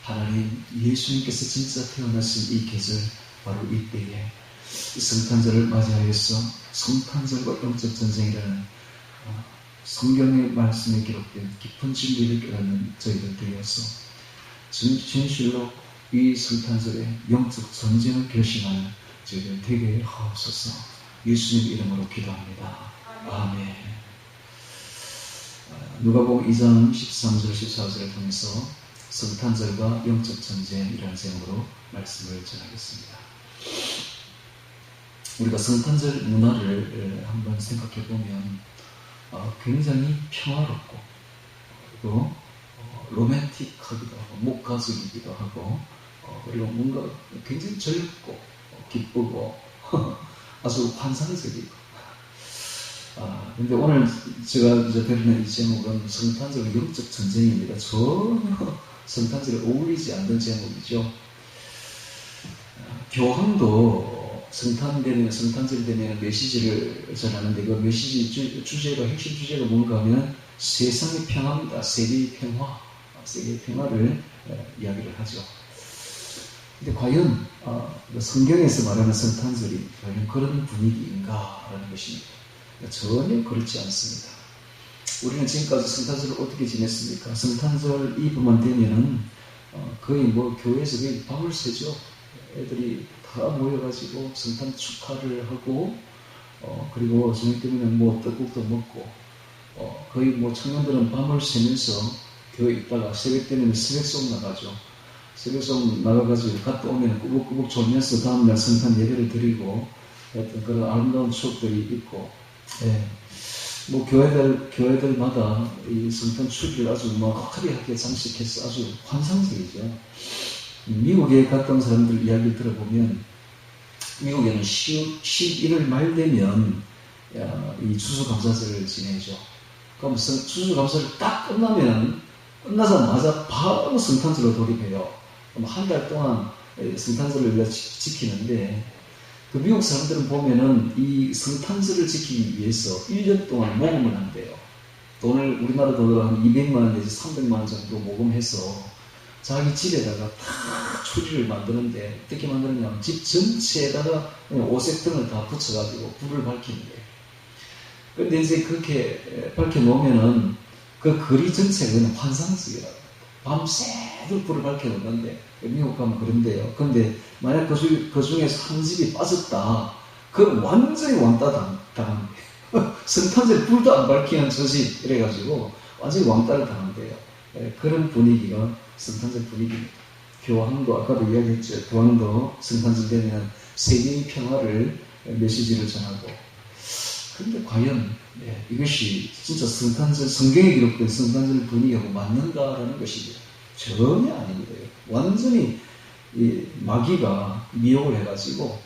하나님 예수님께서 진짜 태어나신 이 계절, 바로 이때에 이 성탄절을 맞이하여서 성탄절과 영적 전쟁이라는 성경의 말씀에 기록된 깊은 진리를 깨닫는 저희들 되어서 진실로 이 성탄절에 영적 전쟁을 결심하는 저희들 되게 하옵소서. 예수님 이름으로 기도합니다. 아멘. 누가복음 2장 13절 14절을 통해서 성탄절과 영적 전쟁이라는 제목으로 말씀을 전하겠습니다. 우리가 성탄절 문화를 한번 생각해 보면 굉장히 평화롭고 그리고 로맨틱하기도 하고 목가적이기도 하고 그리고 뭔가 굉장히 젊고 기쁘고 아주 환상적이고 근데 오늘 제가 이제 드리는 이 제목은 성탄절 영적 전쟁입니다. 전혀 성탄절에 어울리지 않는 제목이죠. 교황도 성탄절 되면 메시지를 전하는데 그 메시지 주제가 핵심 주제가 뭔가 하면 세상의 평화입니다. 세계의 평화를 이야기를 하죠. 근데 과연 성경에서 말하는 성탄절이 과연 그런 분위기인가라는 것입니다. 전혀 그렇지 않습니다. 우리는 지금까지 성탄절을 어떻게 지냈습니까? 성탄절 이브만 되면은 거의 교회에서 거의 밤을 새죠. 애들이 다 모여가지고 성탄 축하를 하고 그리고 저녁 되면 떡국도 먹고 거의 청년들은 밤을 새면서 교회 있다가 새벽 되면 새벽송 나가죠. 새벽송 나가가지고 갔다 오면 꾸벅꾸벅 졸면서 다음날 성탄 예배를 드리고 어떤 그런 아름다운 추억들이 있고 교회들마다 이 성탄 추기를 아주 화려하게 장식해서 아주 환상적이죠. 미국에 갔던 사람들 이야기를 들어보면 미국에는 11월 말 되면 이 추수감사절을 지내죠. 그럼 추수감사를 딱 끝나자마자 바로 성탄절로 돌입해요. 그럼 한 달 동안 성탄절을 지키는데 그 미국 사람들은 보면은 이 성탄절을 지키기 위해서 1년 동안 모금을 한대요. 돈을 우리나라 돈으로 한 200만 원 내지 300만 원 정도 모금해서 자기 집에다가 다 추리를 만드는데 어떻게 만드느냐면 집 전체에다가 오색등을 다 붙여가지고 불을 밝히는 거예요. 그런데 이제 그렇게 밝혀놓으면은 그 거리 전체가 그냥 환상적이라고. 밤새도록 불을 밝혀놓는데 미국 가면 그런데요. 그런데 만약 그 중에서 한 집이 빠졌다. 그럼 완전히 왕따 당한 거예요. 성탄절 불도 안 밝히는 저 집 이래가지고 완전히 왕따를 당한대요. 그런 분위기가 성탄절 분위기입니다. 교황도 아까도 이야기했죠. 교황도 성탄절 되면 세계의 평화를 메시지를 전하고. 그런데 과연 이것이 진짜 성탄절 성경에 기록된 성탄절 분위기하고 맞는가라는 것이 전혀 아닙니다. 완전히 이 마귀가 미혹을 해가지고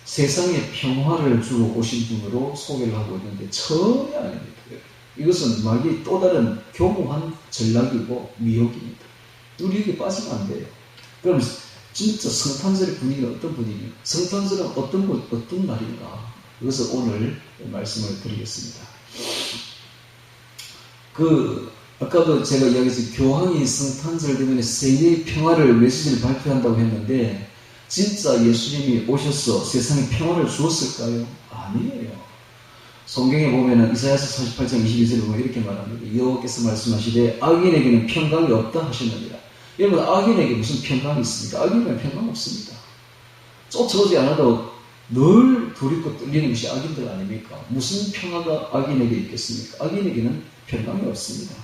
세상에 평화를 주러 오신 분으로 소개를 하고 있는데 전혀 아닙니다. 이것은 마귀의 또 다른 교묘한 전략이고 미혹입니다. 우리에게 빠지면 안 돼요. 그럼 진짜 성탄절의 분위기는 어떤 분위기인가? 성탄절은 어떤 날인가? 이것을 오늘 말씀을 드리겠습니다. 아까도 제가 이야기했어요. 교황이 성탄절 되면 세계의 평화를 메시지를 발표한다고 했는데 진짜 예수님이 오셔서 세상에 평화를 주었을까요? 아니에요. 성경에 보면은 이사야서 48장 22절에 보면 이렇게 말합니다. 여호와께서 말씀하시되 악인에게는 평강이 없다 하셨느니라. 여러분 악인에게 무슨 평강이 있습니까? 악인에게는 평강 없습니다. 쫓아오지 않아도 늘 두렵고 떨리는 것이 악인들 아닙니까? 무슨 평화가 악인에게 있겠습니까? 악인에게는 평강이 없습니다.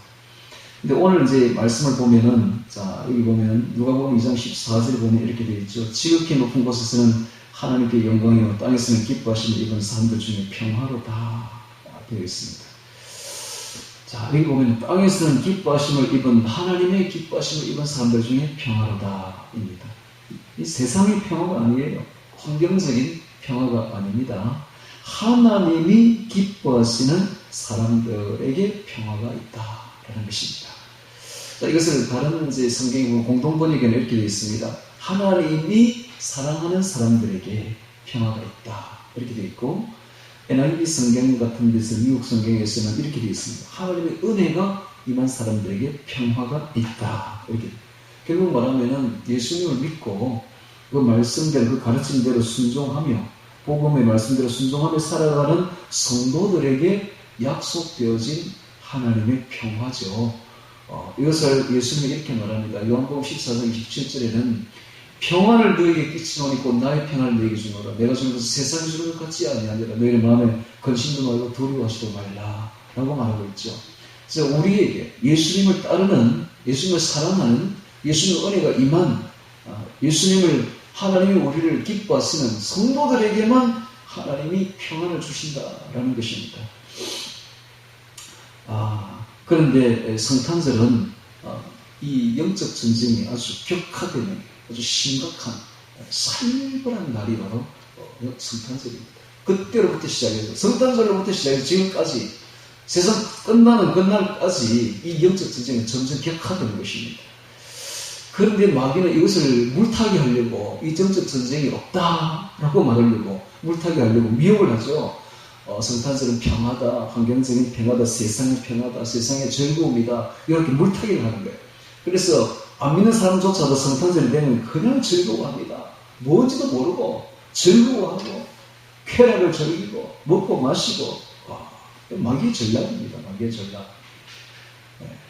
근데 오늘 이제 말씀을 보면은 여기 보면 누가복음 2장 14절에 보면 이렇게 되어 있죠. 지극히 높은 곳에서는 하나님께 영광이요 땅에서는 기뻐하심을 입은 사람들 중에 평화로다 되어 있습니다. 여기 보면 땅에서는 기뻐하심을 입은 하나님의 기뻐하심을 입은 사람들 중에 평화로다입니다. 이 세상의 평화가 아니에요. 환경적인 평화가 아닙니다. 하나님이 기뻐하시는 사람들에게 평화가 있다라는 것입니다. 이것을 다른 성경의 공동번역에는 이렇게 되어 있습니다. 하나님이 사랑하는 사람들에게 평화가 있다. 이렇게 되어 있고 NIV 성경 같은 데서 미국 성경에서는 이렇게 되어 있습니다. 하나님의 은혜가 임한 사람들에게 평화가 있다. 이렇게. 결국 말하면은 예수님을 믿고 그 말씀대로 그 가르침대로 순종하며 복음의 말씀대로 순종하며 살아가는 성도들에게 약속되어진 하나님의 평화죠. 이것을 예수님이 이렇게 말합니다. 요한복음 14장 27절에는 평안을 너에게 끼치노니 곧 나의 평안을 너에게 주노라. 내가 주는 것은 세상이 주는 것 같지 아니하니라. 너희의 마음에 근심도 말고 두려워하지도 말라 라고 말하고 있죠. 그래서 우리에게 예수님을 따르는, 예수님을 사랑하는, 예수님의 은혜가 임한, 예수님을, 하나님이 우리를 기뻐하시는 성도들에게만 하나님이 평안을 주신다라는 것입니다. 그런데 성탄절은 이 영적 전쟁이 아주 격화되는, 아주 심각한, 살벌한 날이 바로 성탄절입니다. 그때로부터 시작해서, 성탄절로부터 시작해서 지금까지 세상 끝나는 그날까지 이 영적 전쟁은 점점 격화되는 것입니다. 그런데 마귀는 이것을 물타기 하려고, 이 영적 전쟁이 없다라고 말하려고, 물타기 하려고 미혹을 하죠. 성탄절은 평화다, 환경적인 평화다, 세상의 평화다, 세상의 즐거움이다, 이렇게 물타기를 하는 거예요. 그래서 안 믿는 사람조차도 성탄절이 되면 그냥 즐거워합니다. 뭔지도 모르고 즐거워하고 쾌락을 즐기고 먹고 마시고, 마귀의 전략입니다. 마귀의 전략.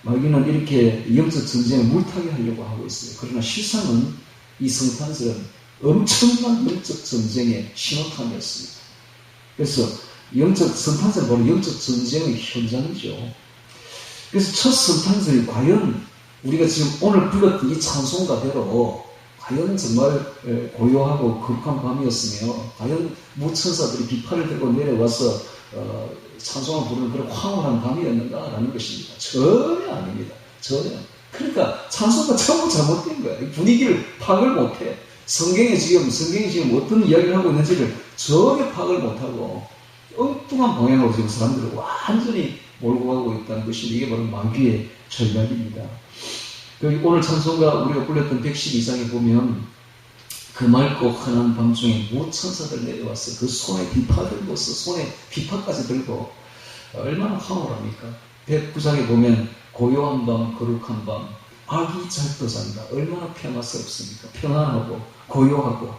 마귀는 이렇게 영적 전쟁을 물타기 하려고 하고 있어요. 그러나 실상은 이 성탄절은 엄청난 영적 전쟁의 신호탄이었습니다. 그래서 성탄절은 바로 영적 전쟁의 현장이죠. 그래서 첫 성탄절이 과연 우리가 지금 오늘 불렀던 이 찬송가대로 과연 정말 고요하고 거룩한 밤이었으며, 과연 무천사들이 비파를 들고 내려와서 찬송을 부르는 그런 황홀한 밤이었는가라는 것입니다. 전혀 아닙니다. 전혀. 그러니까 찬송가 전부 잘못된 거야. 분위기를 파악을 못해. 성경이 지금 어떤 이야기를 하고 있는지를 전혀 파악을 못하고 엉뚱한 방향으로 지금 사람들을 완전히 몰고 가고 있다는 것이, 이게 바로 마귀의 전략입니다. 오늘 찬송가 우리가 불렀던 112장에 보면 그 맑고 환한 밤중에 무천사들 내려와서 그 손에 비파 들고서, 손에 비파까지 들고, 얼마나 황홀합니까? 109장에 보면 고요한 밤, 거룩한 밤, 아기 잘 떠잔다. 얼마나 평화스럽습니까? 평안하고 고요하고.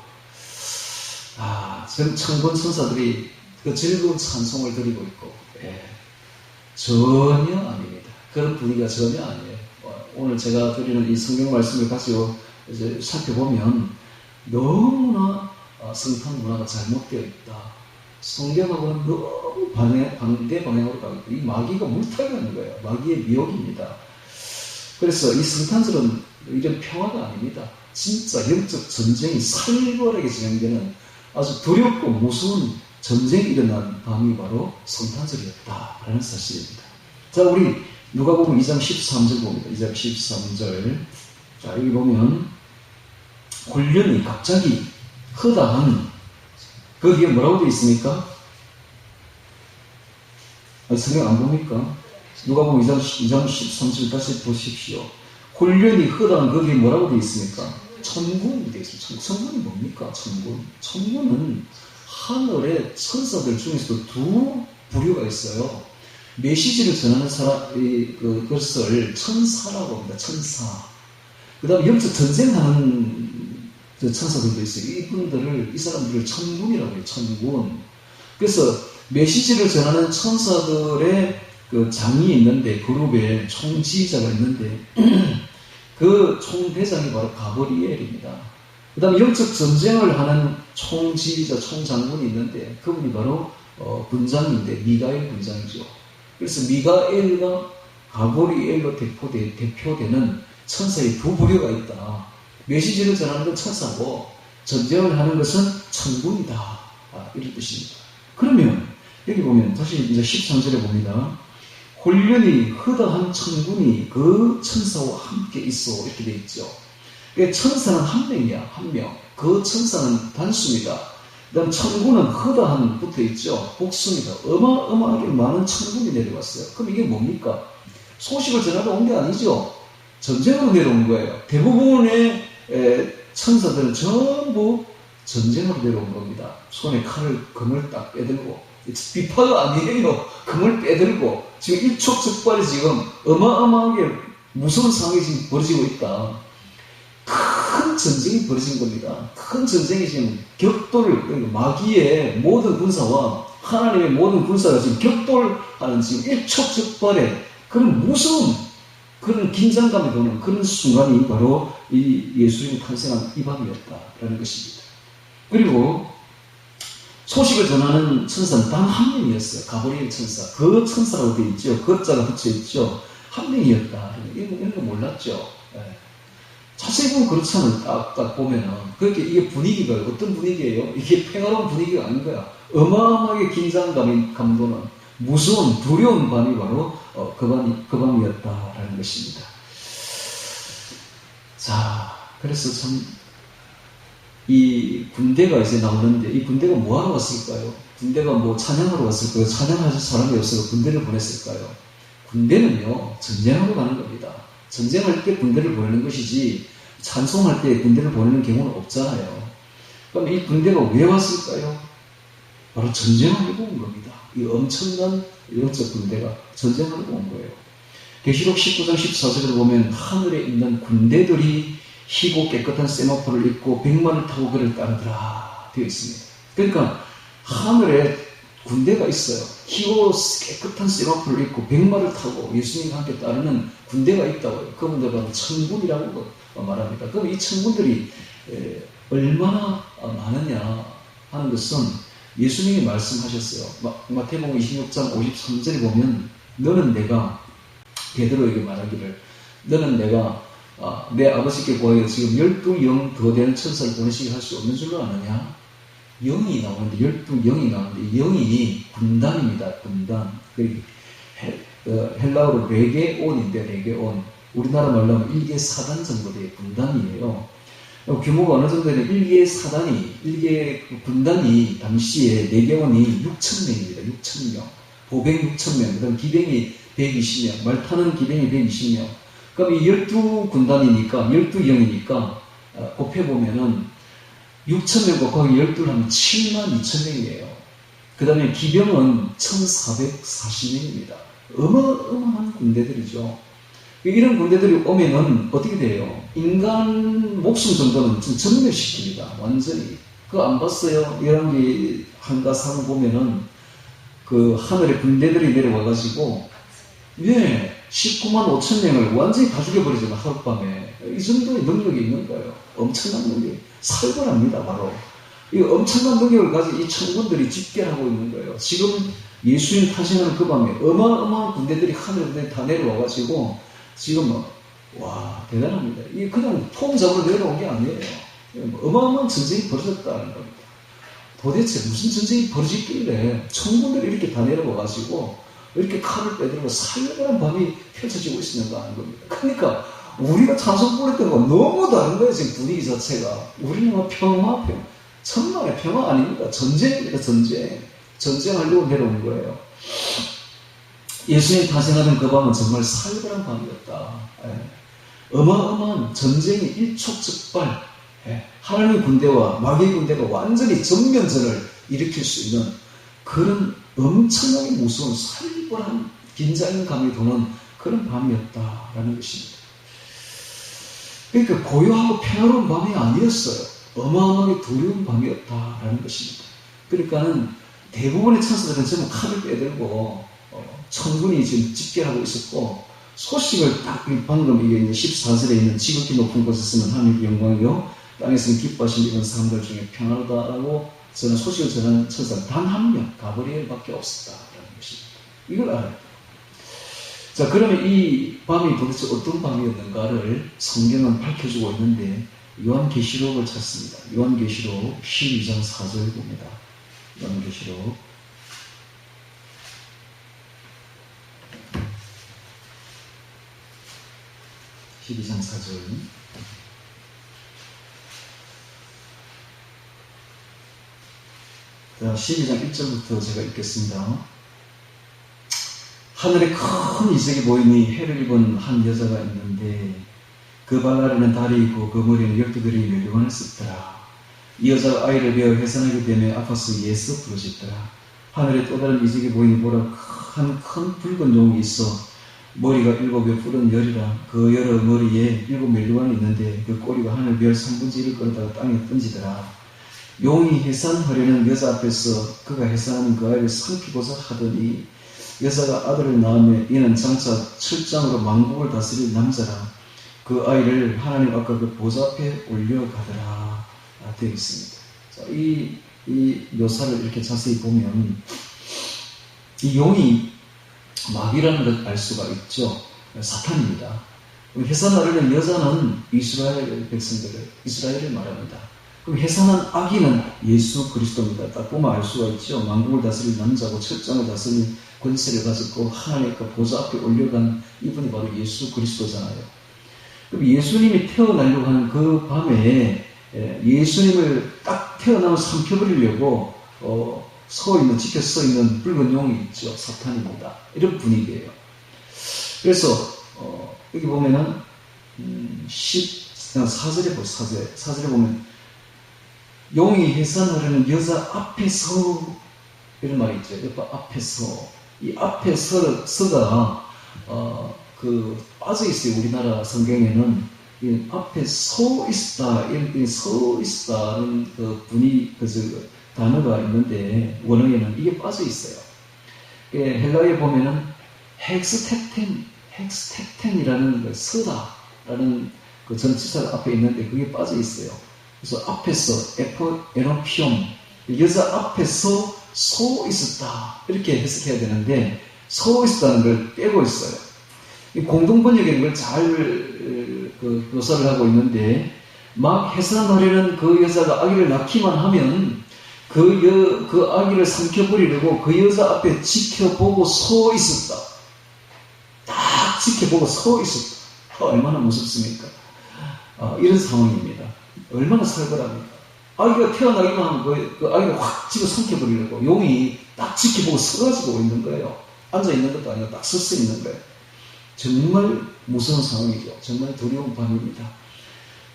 지금 천군 천사들이 그 즐거운 찬송을 드리고 있고, 전혀 아닙니다. 그런 분위기가 전혀 아니에요. 오늘 제가 드리는 이 성경 말씀을 가지고 이제 살펴보면 너무나 성탄 문화가 잘못되어 있다. 성경하고는 너무 반대 방향으로 가고 있다. 이 마귀가 물타기하는 거예요. 마귀의 미혹입니다. 그래서 이 성탄절은 이런 평화가 아닙니다. 진짜 영적 전쟁이 살벌하게 진행되는 아주 두렵고 무서운 전쟁이 일어난 밤이 바로 성탄절이었다라는 사실입니다. 자, 우리 누가복음 2장 13절 봅니다. 2장 13절. 자, 여기 보면 홀련히 갑자기 허다한, 거기에 뭐라고 되어 있습니까? 성경 안 봅니까? 누가복음 2장 13절 다시 보십시오. 홀련히 허다한, 거기에 뭐라고 되어 있습니까? 천군이 되어 있습니다. 천군이 뭡니까? 천군은 하늘의 천사들 중에서도 두 부류가 있어요. 메시지를 전하는 그것을 천사라고 합니다. 천사. 그 다음에 영적 전쟁하는 천사들도 있어요. 이 사람들을 천군이라고 해요. 천군. 그래서 메시지를 전하는 천사들의 그 장이 있는데, 그룹에 총지휘자가 있는데, 그 총대장이 바로 가브리엘입니다. 그 다음에 영적 전쟁을 하는 총지휘자, 총장군이 있는데, 그분이 바로 군장인데, 미가엘 군장이죠. 그래서 미가엘과 가브리엘로 대표되는 천사의 두 부류가 있다. 메시지를 전하는 건 천사고, 전쟁을 하는 것은 천군이다. 이런 뜻입니다. 그러면 여기 보면 다시 이제 13절에 봅니다. 홀련히 허다한 천군이 그 천사와 함께 있어, 이렇게 되어 있죠. 천사는 한 명이야, 한 명. 그 천사는 단수입니다. 그 다음 천군은 허다한 붙어 있죠. 복수입니다. 어마어마하게 많은 천군이 내려왔어요. 그럼 이게 뭡니까? 소식을 전하러 온 게 아니죠. 전쟁으로 내려온 거예요. 대부분의 천사들은 전부 전쟁으로 내려온 겁니다. 손에 금을 딱 빼들고, 비파가 아니에요. 금을 빼들고, 지금 일촉즉발이 지금 어마어마하게 무서운 상황이 지금 벌어지고 있다. 큰 전쟁이 벌어진 겁니다. 큰 전쟁이 지금 격돌을, 마귀의 모든 군사와 하나님의 모든 군사가 지금 격돌하는 지금 일촉즉발의 그런 무서운 그런 긴장감이 도는 그런 순간이 바로 이 예수님이 탄생한 이 밤이었다라는 것입니다. 그리고 소식을 전하는 천사는 단 한 명이었어요. 가브리엘 천사. 그 천사라고 되어 있죠. 거자가 붙여 있죠. 한 명이었다. 이런 거 몰랐죠. 네. 자세히 보면 그렇잖아요. 딱 보면은. 그렇게 이게 분위기가 어떤 분위기예요? 이게 평화로운 분위기가 아닌 거야. 어마어마하게 긴장감이 감도는 무서운 두려운 밤이 바로 그 밤이었다라는 것입니다. 자, 그래서 참 이 군대가 이제 나오는데 이 군대가 뭐하러 왔을까요? 군대가 뭐 찬양하러 왔을까요? 찬양하실 사람이 없어서 군대를 보냈을까요? 군대는요, 전쟁하러 가는 겁니다. 전쟁할 때 군대를 보내는 것이지 찬송할 때 군대를 보내는 경우는 없잖아요. 그럼 이 군대가 왜 왔을까요? 바로 전쟁하려고 온 겁니다. 이 엄청난 영적 군대가 전쟁하려고 온 거예요. 계시록 19장 14절을 보면 하늘에 있는 군대들이 희고 깨끗한 세마포를 입고 백마를 타고 그를 따르더라 되어 있습니다. 그러니까 하늘에 군대가 있어요. 희고 깨끗한 세마포를 입고 백마를 타고 예수님과 함께 따르는 군대가 있다고요. 그분들은 천군이라고 말합니다. 그럼 이 천군들이 얼마나 많으냐 하는 것은 예수님이 말씀하셨어요. 마태복음 26장 53절에 보면 너는 내가 베드로에게 말하기를 너는 내가 내 아버지께 구하여 지금 12영 더 되는 천사를 보내시게 할 수 없는 줄로 아느냐? 영이 나오는데 12영이 나오는데 영이 군단입니다. 군단. 헬라어로 레게온인데 레게온. 우리나라 말로 하면 1개 사단 정도 의 군단이에요. 규모가 어느 정도 되는 1개 사단이 1개 군단이 당시에 레게온이 6,000명입니다. 6,000명. 보병 6,000명. 그다음 기병이 120명. 말 타는 기병이 120명. 그럼 이 12군단이니까 12영이니까 곱해보면은 6,000명 곱하기 12를 하면 72,000명이에요. 그 다음에 기병은 1,440명입니다. 어마어마한 군대들이죠. 이런 군대들이 오면은 어떻게 돼요? 인간 목숨 정도는 전멸시킵니다. 완전히. 그거 안 봤어요? 열왕기 한가상 보면은 그 하늘에 군대들이 내려와가지고, 예, 19만 5천 명을 완전히 다 죽여버리잖아요. 하룻밤에. 이 정도의 능력이 있는 거예요. 엄청난 능력이. 살벌합니다. 바로. 이 엄청난 능력을 가진 이 천군들이 집결하고 있는 거예요. 지금 예수님 탄생하는 그 밤에 어마어마한 군대들이 하늘에 다 내려와가지고 지금 와 대단합니다. 이게 그냥 폼 잡으러 내려온 게 아니에요. 어마어마한 전쟁이 벌어졌다는 겁니다. 도대체 무슨 전쟁이 벌어졌길래 천군들이 이렇게 다 내려와가지고 이렇게 칼을 빼들고 살벌한 밤이 펼쳐지고 있었는가 하는 겁니다. 그러니까 우리가 찬송 부를 때가 너무 다른 거예요. 지금 분위기 자체가. 우리는 뭐 평화, 천만의 평화 아닙니까? 전쟁입니다. 전쟁하려고 내려온 거예요. 예수님 탄생하는 그 밤은 정말 살벌한 밤이었다. 어마어마한 전쟁이 일촉즉발, 하나님의 군대와 마귀의 군대가 완전히 전면전을 일으킬 수 있는 그런 엄청나게 무서운 살벌한 긴장감이 도는 그런 밤이었다라는 것입니다. 그러니까 고요하고 평화로운 밤이 아니었어요. 어마어마하게 두려운 밤이었다라는 것입니다. 그러니까는 대부분의 천사들은 전부 칼을 빼들고 천군이 지금 집결하고 있었고 소식을 딱 방금 이게 14절에 있는 지극히 높은 곳에서는 하나님의 영광이요 땅에서는 기뻐하시는 이런 사람들 중에 평화로다라고 저는 소식을 전하는 천사는 단 한 명, 가브리엘밖에 없었다라는 것입니다. 이걸 알아요. 자, 그러면 이 밤이 도대체 어떤 밤이었는가를 성경은 밝혀주고 있는데 요한계시록을 찾습니다. 요한계시록 12장 4절 봅니다. 요한계시록 12장 4절. 자, 12장 1절부터 제가 읽겠습니다. 하늘에 큰 이색이 보이니 해를 입은 한 여자가 있는데 그 발 아래는 달이 있고 그 머리는 12개의 멸류관을 썼더라. 이 여자가 아이를 베어 해산하게 되며 아파서 예수 부르짖더라. 하늘에 또 다른 이색이 보이니 보라 큰 붉은 용이 있어 머리가 7의 푸른 열이라. 그 열의 머리에 7 멜류관이 있는데 그 꼬리가 하늘 별 3분의 1을 끌어다가 땅에 던지더라. 용이 해산하려는 여자 앞에서 그가 해산하는 그 아이를 삼키고자 하더니 여자가 아들을 낳으며 이는 장차 철장으로 만국을 다스릴 남자라. 그 아이를 하나님 아까 그 보좌 앞에 올려가더라. 되어 있습니다. 자, 이 묘사를 이렇게 자세히 보면 이 용이 마귀라는 걸 알 수가 있죠. 사탄입니다. 해산하려는 여자는 이스라엘 백성들을, 이스라엘을 말합니다. 그럼 해산한 아기는 예수 그리스도입니다. 딱 보면 알 수가 있죠. 만국을 다스릴 남자고 철장을 다스릴 권세를 가졌고 하나님의 보좌 앞에 올려간 이분이 바로 예수 그리스도잖아요. 그럼 예수님이 태어나려고 하는 그 밤에 예수님을 딱 태어나면 삼켜버리려고 지켜 서 있는 붉은 용이 있죠. 사탄입니다. 이런 분위기예요. 그래서 여기 보면은 14절에 보세요. 4절에 보면 용이 해산하려는 여자 앞에서 이런 말이 있죠. 앞에서 이 앞에서가 빠져 있어요. 우리나라 성경에는 이 앞에 서 있다, 이 서 있다는 그 단어가 있는데 원어에는 이게 빠져 있어요. 헬라어에 보면은 헥스테텐이라는 서다라는 그 전치사 앞에 있는데 그게 빠져 있어요. 그래서 앞에서 에노피움 여자 앞에서 서 있었다 이렇게 해석해야 되는데 서 있었다는 걸 빼고 있어요. 공동번역에는 걸 잘 묘사를 하고 있는데 막 해산하려는 그 여자가 아기를 낳기만 하면 그 아기를 삼켜버리려고 그 여자 앞에 지켜보고 서 있었다. 딱 지켜보고 서 있었다. 얼마나 무섭습니까? 이런 상황입니다. 얼마나 살벌합니까? 아기가 태어나기만 하면 그 아기를 확 집어 삼켜버리려고 용이 딱 지켜보고 서가지고 있는 거예요. 앉아있는 것도 아니고 딱 서서 있는 거예요. 정말 무서운 상황이죠. 정말 두려운 밤입니다.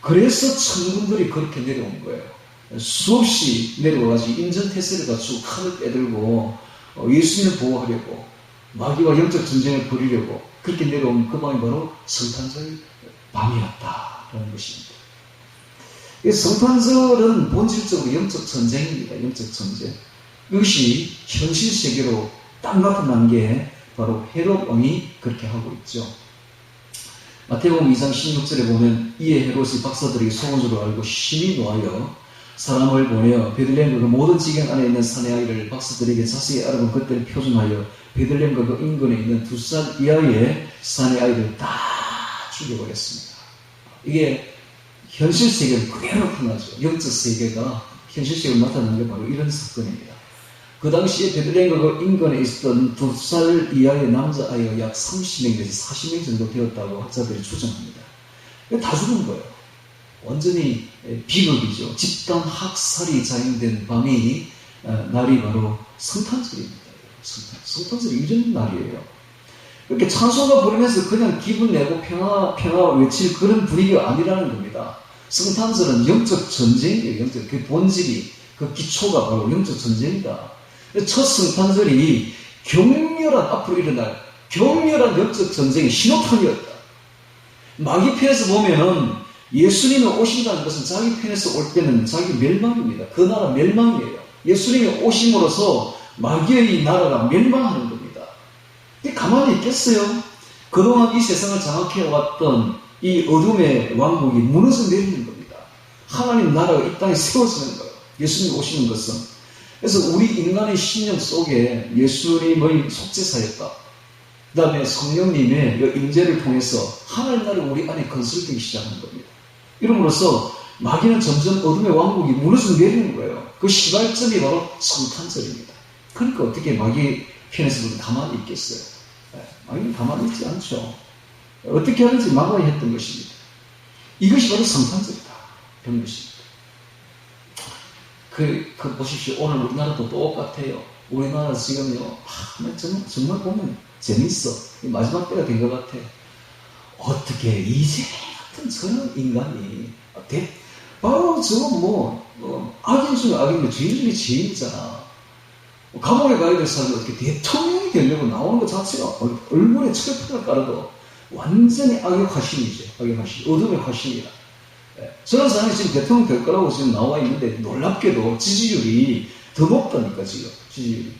그래서 천군들이 그렇게 내려온 거예요. 수없이 내려와가지고 인전태세를 갖추고 칼을 빼들고 예수님을 보호하려고 마귀와 영적 전쟁을 벌이려고 그렇게 내려온 그 밤이 바로 성탄절 밤이었다라는 것입니다. 성탄절은 본질적으로 영적 전쟁입니다. 영적 전쟁. 이것이 현실 세계로 딱 나타난 게 바로 헤롯 왕이 그렇게 하고 있죠. 마태복음 2장 16절에 보면 이에 헤롯이 박사들에게 소문을 알고 심히 노하여 사람을 보내어 베들레헴과 그 모든 지경 안에 있는 사내 아이를 박사들에게 자세히 알아본 그때를 표준하여 베들레헴과 그 인근에 있는 2살 이하의 사내 아이를 다 죽여버렸습니다. 이게 현실 세계를 그대로 나타나죠. 영적 세계가 현실 세계로 나타나는 게 바로 이런 사건입니다. 그 당시에 베들레헴과 그 인근에 있었던 2살 이하의 남자아이가 약 30명 내지 40명 정도 되었다고 학자들이 추정합니다. 다 죽은 거예요. 완전히 비극이죠. 집단 학살이 자행된 밤이 날이 바로 성탄절입니다. 성탄절이 이런 날이에요. 이렇게 찬송가 부르면서 그냥 기분 내고 평화 외칠 그런 분위기가 아니라는 겁니다. 성탄절은 영적 전쟁이에요. 그 본질이, 그 기초가 바로 영적 전쟁이다. 첫 성탄절이 앞으로 일어날 격렬한 영적 전쟁의 신호탄이었다. 마귀 편에서 보면은 예수님이 오신다는 것은 자기 편에서 올 때는 자기 멸망입니다. 그 나라 멸망이에요. 예수님이 오심으로써 마귀의 나라가 멸망하는 겁니다. 가만히 있겠어요? 그동안 이 세상을 장악해왔던 이 어둠의 왕국이 무너져 내리는 겁니다. 하나님 나라가 이 땅에 세워지는 거예요. 예수님이 오시는 것은. 그래서 우리 인간의 신령 속에 예수님의 속죄사였다. 그 다음에 성령님의 임재를 통해서 하나님 나라가 우리 안에 건설되기 시작하는 겁니다. 이름으로써 마귀는 점점 어둠의 왕국이 무너져 내리는 거예요. 그 시발점이 바로 성탄절입니다. 그러니까 어떻게 마귀 편에서 가만히 있겠어요? 마귀는 가만히 있지 않죠. 어떻게 하는지 막아야 했던 것입니다. 이것이 바로 성탄절이다. 그런 것입니다. 보십시오. 오늘 우리나라도 똑같아요. 우리나라 지금요, 정말 보면 재밌어. 마지막 때가 된 것 같아. 어떻게 이제 같은 저런 인간이 바로 악인 중에 악인데 죄인 중에 죄인이잖아. 감옥에 가야 될 사람이 어떻게 대통령이 되려고 나오는 것 자체가 얼굴에 철판을 깔아도 완전히 악의 화신이죠. 악의 화신, 어둠의 화신이다. 저런 사람이 지금 대통령 될 거라고 지금 나와 있는데 놀랍게도 지지율이 더 높다니까 지금 지지율이.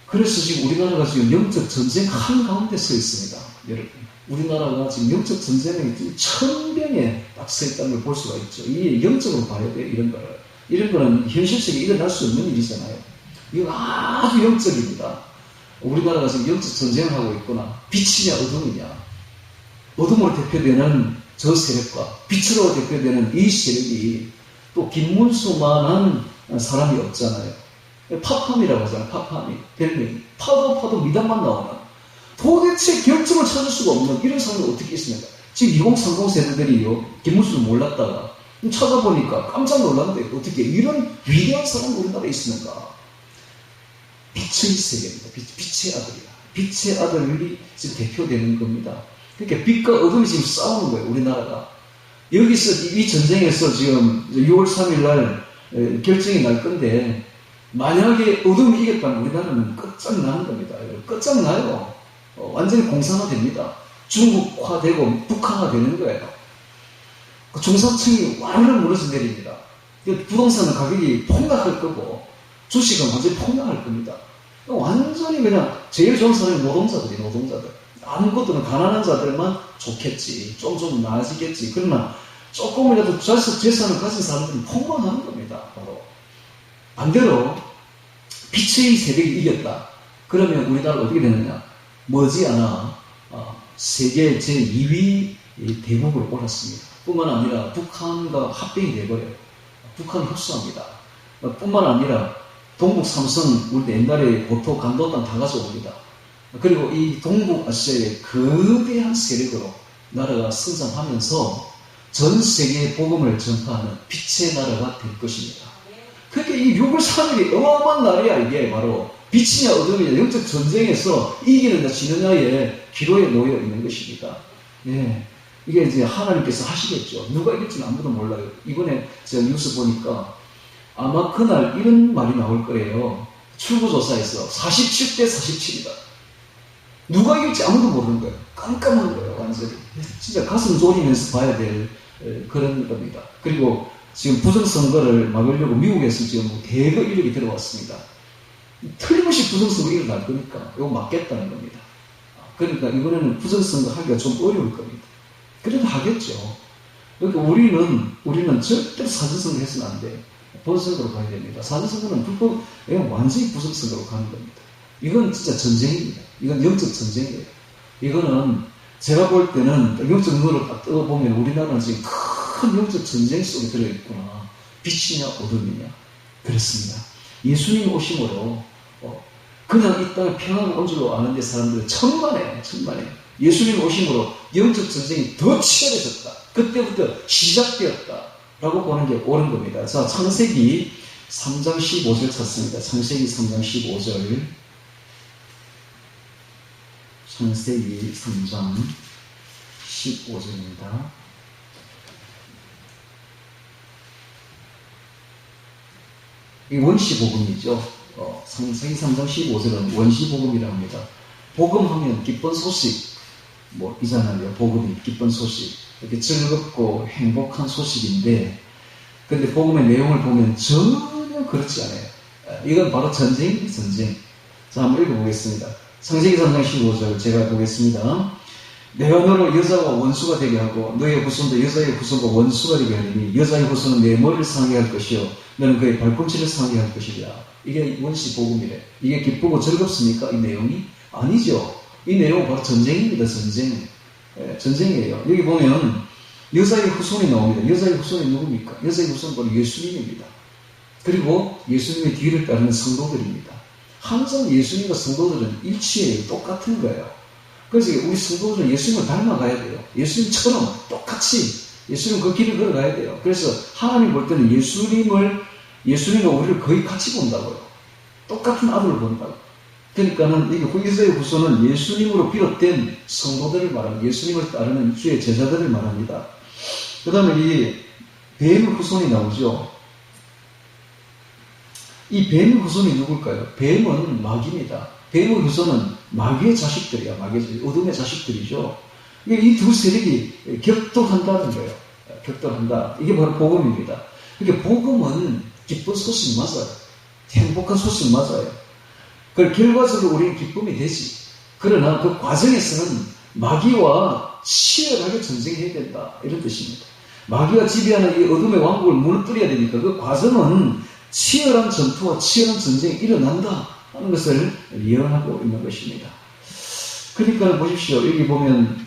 그래서 지금 우리나라가 지금 영적 전쟁 한가운데 서 있습니다. 여러분, 우리나라가 지금 영적 전쟁에 천병에 딱 서 있다는 걸 볼 수가 있죠. 이게 영적으로 봐야 돼요. 이런 거는 현실적으로 일어날 수 없는 일이잖아요. 이건 아주 영적입니다. 우리나라가 지금 영적 전쟁을 하고 있구나. 빛이냐 어둠이냐. 어둠으로 대표되는 저 세력과 빛으로 대표되는 이 세력이 또 김문수만한 사람이 없잖아요. 파팜이라고 하잖아요. 파팜이. 별명이. 파도 미담만 나오는. 도대체 결점을 찾을 수가 없는 이런 사람이 어떻게 있습니까? 지금 2030 세대들이요. 김문수를 몰랐다가 찾아보니까 깜짝 놀랐는데 어떻게 이런 위대한 사람이 우리나라에 있습니까? 빛의 세계입니다. 빛의 아들이야. 빛의 아들이 지금 대표되는 겁니다. 그러니까 빛과 어둠이 지금 싸우는 거예요. 우리나라가. 여기서 이 전쟁에서 지금 6월 3일 날 결정이 날 건데 만약에 어둠이 이겼다면 우리나라는 끝장나는 겁니다. 끝장나요. 완전히 공산화됩니다. 중국화되고 북한화되는 거예요. 중산층이 완전히 무너져 내립니다. 부동산은 가격이 폭락할 거고 주식은 완전히 폭락할 겁니다. 완전히 그냥 제일 좋은 사람이 노동자들. 아는 것들은 가난한 자들만 좋겠지. 좀 나아지겠지. 그러나 조금이라도 재산을 가진 사람들은 폭망하는 겁니다. 바로. 반대로 빛의 세력이 이겼다. 그러면 우리나라가 어떻게 되느냐? 머지않아 세계 제2위 대국으로 올랐습니다. 뿐만 아니라 북한과 합병이 돼버려요. 북한을 흡수합니다. 뿐만 아니라 동북 삼성, 우리 옛날에 고토 간도당 다 가져옵니다. 그리고 이 동북아시아의 거대한 세력으로 나라가 성장하면서 전 세계에 복음을 전파하는 빛의 나라가 될 것입니다. 그러니까 이 6월 3일이 어마어마한 날이야. 이게 바로 빛이냐 어둠이냐 영적 전쟁에서 이기느냐 지느냐의 기로에 놓여 있는 것입니다. 예. 이게 이제 하나님께서 하시겠죠. 누가 이길지는 아무도 몰라요. 이번에 제가 뉴스 보니까 아마 그날 이런 말이 나올 거예요. 출구조사에서 47대 47이다. 누가 이길지 아무도 모르는 거예요. 깜깜한 거예요. 완전히. 진짜 가슴 졸이면서 봐야 될 그런 겁니다. 그리고 지금 부정선거를 막으려고 미국에서 지금 대거 인력이 들어왔습니다. 틀림없이 부정선거 일어날 거니까 이거 막겠다는 겁니다. 그러니까 이번에는 부정선거 하기가 좀 어려울 겁니다. 그래도 하겠죠. 그러니까 우리는 절대로 사전선거 해서는 안 돼요. 본선거로 가야 됩니다. 사전선거는 불법, 완전히 부정선거로 가는 겁니다. 이건 진짜 전쟁입니다. 이건 영적 전쟁이에요. 이거는 제가 볼 때는 영적 눈으로 딱 떠보면 우리나라는 지금 큰 영적 전쟁 속에 들어있구나. 빛이냐 어둠이냐. 그렇습니다. 예수님 오심으로 그냥 이 땅에 평안을 온 줄로 아는데 사람들은 천만에 예수님 오심으로 영적 전쟁이 더 치열해졌다. 그때부터 시작되었다. 라고 보는 게 옳은 겁니다. 자, 창세기 3장 15절 찾습니다. 창세기 3장 15절. 창세기 3장 15절입니다. 이 원시복음이죠. 창세기 3장 15절은 원시복음이라고 합니다. 복음하면 기쁜 소식, 이잖아요. 복음이 기쁜 소식. 이렇게 즐겁고 행복한 소식인데, 근데 복음의 내용을 보면 전혀 그렇지 않아요. 이건 바로 전쟁입니다, 전쟁. 자, 한번 읽어보겠습니다. 창세기 3장 15절 제가 보겠습니다. 내가 너를 여자와 원수가 되게 하고 너의 후손도 여자의 후손과 원수가 되게 하리니 여자의 후손은 내 머리를 상하게 할 것이요 너는 그의 발꿈치를 상하게 할 것이라. 이게 원시 복음이래. 이게 기쁘고 즐겁습니까? 이 내용이? 아니죠. 이 내용은 바로 전쟁입니다. 전쟁이에요. 여기 보면 여자의 후손이 나옵니다. 여자의 후손이 누굽니까? 여자의 후손은 바로 예수님입니다. 그리고 예수님의 뒤를 따르는 성도들입니다. 항상 예수님과 성도들은 일치해요. 똑같은 거예요. 그래서 우리 성도들은 예수님을 닮아가야 돼요. 예수님처럼 똑같이 예수님 그 길을 걸어가야 돼요. 그래서 하나님 볼 때는 예수님과 우리를 거의 같이 본다고요. 똑같은 아들을 본다고. 그러니까는 이게 여자의 후손은 예수님으로 비롯된 성도들을 말합니다. 예수님을 따르는 주의 제자들을 말합니다. 그 다음에 이 뱀의 후손이 나오죠. 이 뱀의 후손이 누굴까요? 뱀은 마귀입니다. 뱀의 후손은 마귀의 자식들이야. 어둠의 자식들이죠. 이 두 세력이 격돌한다는 거예요. 격돌한다. 이게 바로 복음입니다. 그러니까 복음은 기쁜 소식 맞아요. 행복한 소식 맞아요. 그 결과적으로 우리는 기쁨이 되지. 그러나 그 과정에서는 마귀와 치열하게 전쟁해야 된다. 이런 뜻입니다. 마귀가 지배하는 이 어둠의 왕국을 무너뜨려야 되니까 그 과정은 치열한 전투와 치열한 전쟁이 일어난다 하는 것을 예언하고 있는 것입니다. 그러니까 보십시오. 여기 보면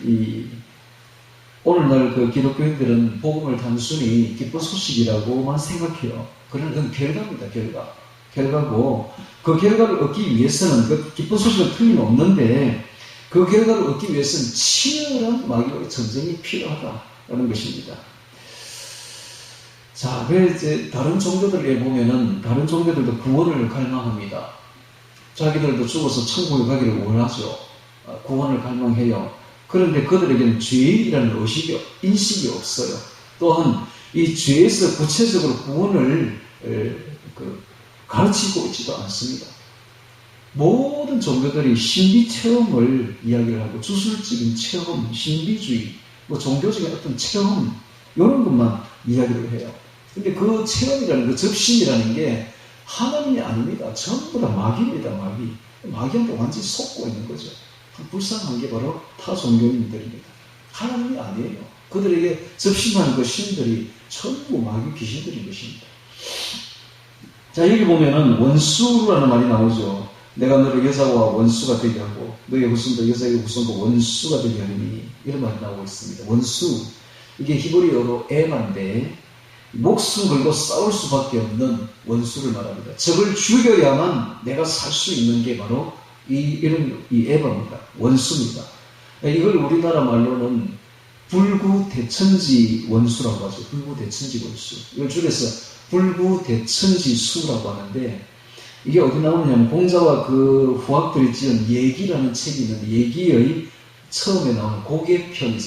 오늘날 그 기독교인들은 복음을 단순히 기쁜 소식이라고만 생각해요. 그러나 그건 결과입니다. 결과고 그 결과를 얻기 위해서는 그 기쁜 소식은 틀림없는데 그 결과를 얻기 위해서는 치열한 마귀와의 전쟁이 필요하다는 것입니다. 자, 그래서 이제 다른 종교들에 보면은 다른 종교들도 구원을 갈망합니다. 자기들도 죽어서 천국에 가기를 원하죠. 구원을 갈망해요. 그런데 그들에게는 죄인이라는 인식이 없어요. 또한 이 죄에서 구체적으로 구원을 가르치고 있지도 않습니다. 모든 종교들이 신비 체험을 이야기를 하고 주술적인 체험, 신비주의, 종교적인 어떤 체험 이런 것만 이야기를 해요. 근데 그 체험이라는 그 접신이라는 게 하나님이 아닙니다. 전부 다 마귀입니다. 마귀한테 완전히 속고 있는 거죠. 불쌍한 게 바로 타 종교인들입니다. 하나님이 아니에요. 그들에게 접신하는 그 신들이 전부 마귀 귀신들인 것입니다. 자, 여기 보면은 원수라는 말이 나오죠. 내가 너를 여자와 원수가 되게 하고 너의 후손도 여자의 후손도 원수가 되게 하리니 이런 말이 나오고 있습니다. 원수, 이게 히브리어로 에바인데 목숨 걸고 싸울 수밖에 없는 원수를 말합니다. 적을 죽여야만 내가 살 수 있는 게 바로 이 에바입니다. 원수입니다. 이걸 우리나라 말로는 불구대천지 원수라고 하죠. 불구대천지 원수. 이걸 줄여서 불구대천지수라고 하는데 이게 어디 나오냐면 공자와 그 후학들이 지은 예기라는 책이 있는데 예기의 처음에 나오는 고개편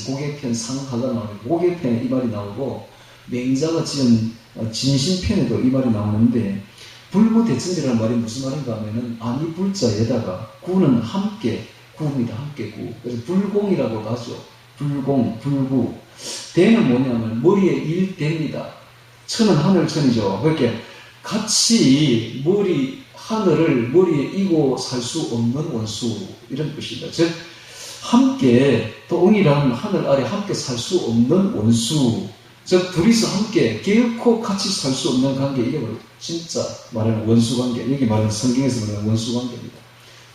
상하가 나오는 고개편에 이 말이 나오고 맹자가 지은 진신편에도 이 말이 나오는데 불구대천지라는 말이 무슨 말인가 하면은 아니 불자에다가 구는 함께 구입니다. 함께 구. 그래서 불공이라고도 하죠. 불구. 대는 뭐냐면 머리에 일대입니다. 천은 하늘천이죠. 그렇게 같이 하늘을 머리에 이고 살 수 없는 원수 이런 뜻입니다. 즉 함께 동일한 하늘 아래 함께 살 수 없는 원수, 즉 둘이서 함께 결코 같이 살 수 없는 관계, 이게 바로 진짜 말하는 원수관계, 여기 말하는 성경에서 말하는 원수관계입니다.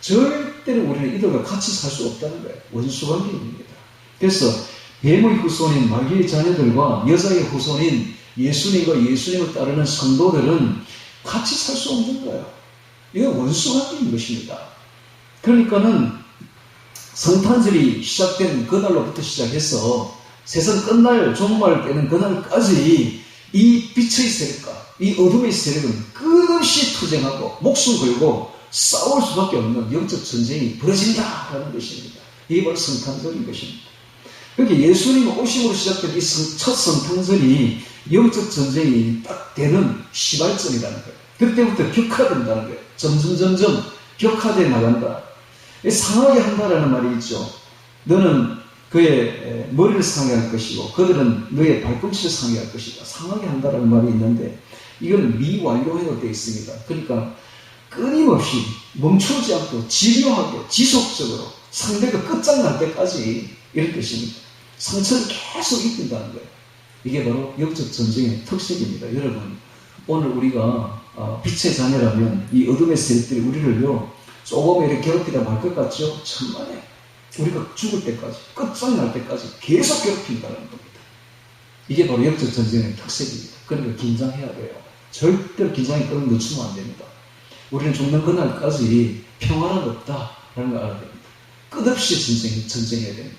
절대로 우리는 이들과 같이 살 수 없다는 거예요. 원수관계입니다. 그래서 뱀의 후손인 마귀의 자녀들과 여자의 후손인 예수님과 예수님을 따르는 성도들은 같이 살 수 없는 거예요. 이건 원수관계인 것입니다. 그러니까는 성탄절이 시작된 그날로부터 시작해서 세상 끝날 종말 때는 그날까지 이 빛의 세력과 이 어둠의 세력은 끝없이 투쟁하고 목숨 걸고 싸울 수밖에 없는 영적 전쟁이 벌어진다라는 것입니다. 이게 바로 성탄절인 것입니다. 그렇게 예수님 오심으로 시작된 이 첫 성탄절이 영적 전쟁이 딱 되는 시발점이라는 거예요. 그때부터 격화된다는 거예요. 점점 격화되어 나간다. 상하게 한다라는 말이 있죠. 너는 그의 머리를 상하게 할 것이고 그들은 너의 발꿈치를 상하게 할 것이다. 상하게 한다라는 말이 있는데 이건 미완료해로 되어 있습니다. 그러니까 끊임없이 멈추지 않고 집요하게 지속적으로 상대가 끝장날 때까지 이런 뜻입니다. 상처를 계속 입힌다는 거예요. 이게 바로 영적 전쟁의 특색입니다. 여러분, 오늘 우리가 빛의 자녀라면 이 어둠의 세력들이 우리를요 조금 이렇게 괴롭히다 말 것 같죠? 천만에 우리가 죽을 때까지 끝장날 때까지 계속 괴롭힌다는 겁니다. 이게 바로 영적 전쟁의 특색입니다. 그러니까 긴장해야 돼요. 절대로 긴장의 끈을 늦추면 안 됩니다. 우리는 죽는 그날까지 평화는 없다라는 걸 알아야 됩니다. 끝없이 전쟁해야 됩니다.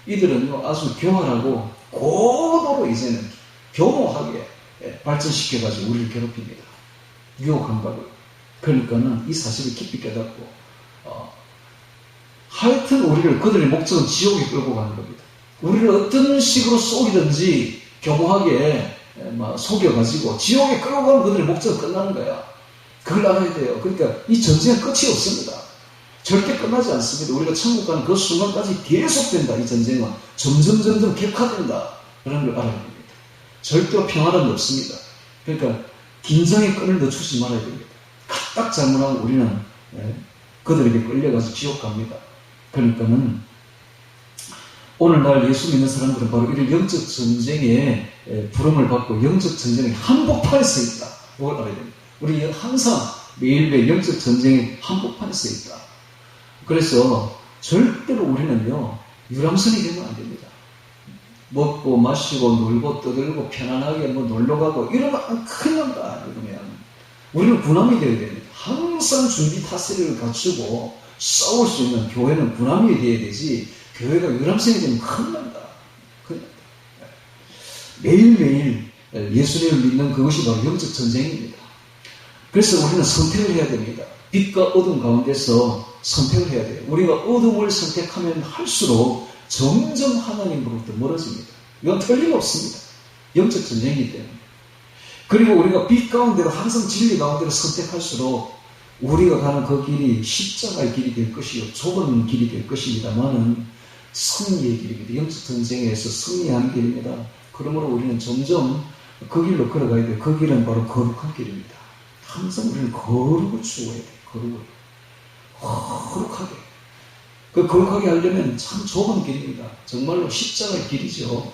이들은요 아주 교활하고 고도로 이제는 교모하게 발전시켜가지고 우리를 괴롭힙니다. 유혹한다고요. 그러니까는 이 사실을 깊이 깨닫고 하여튼 우리를 그들의 목적은 지옥에 끌고 가는 겁니다. 우리를 어떤 식으로 속이든지 교모하게 속여가지고 지옥에 끌고 가면 그들의 목적은 끝나는 거야. 그걸 알아야 돼요. 그러니까 이 전쟁은 끝이 없습니다. 절대 끝나지 않습니다. 우리가 천국 가는 그 순간까지 계속된다. 이 전쟁은 점점 격화된다. 그런 걸 알아야 됩니다. 절대로 평화는 없습니다. 그러니까 긴장의 끈을 늦추지 말아야 됩니다. 딱 잘못하면 우리는 그들에게 끌려가서 지옥 갑니다. 그러니까는 오늘날 예수 믿는 사람들은 바로 이런 영적 전쟁에 부름을 받고 영적 전쟁의 한복판에 서 있다. 그걸 알아야 됩니다. 우리 항상 매일매일 영적 전쟁의 한복판에 서 있다. 그래서 절대로 우리는요, 유람선이 되면 안 됩니다. 먹고 마시고 놀고 떠들고 편안하게 놀러가고 이러면 큰일 난다. 이러면 우리는 군함이 되어야 됩니다. 항상 준비 타세를 갖추고 싸울 수 있는 교회는 군함이 되어야 되지, 교회가 유람선이 되면 큰일 난다. 큰일 난다. 매일매일 예수님을 믿는 그것이 바로 영적 전쟁입니다. 그래서 우리는 선택을 해야 됩니다. 빛과 어둠 가운데서 선택을 해야 돼요. 우리가 어둠을 선택하면 할수록 점점 하나님으로부터 멀어집니다. 이건 틀림없습니다. 영적 전쟁이기 때문에. 그리고 우리가 빛 가운데로 항상 진리 가운데로 선택할수록 우리가 가는 그 길이 십자가의 길이 될 것이요, 좁은 길이 될 것입니다만은 승리의 길입니다. 영적 전쟁에서 승리하는 길입니다. 그러므로 우리는 점점 그 길로 걸어가야 돼요. 그 길은 바로 거룩한 길입니다. 항상 우리는 거룩을 추구해야 돼요. 거룩하게. 그 거룩하게 하려면 참 좁은 길입니다. 정말로 십자가의 길이죠.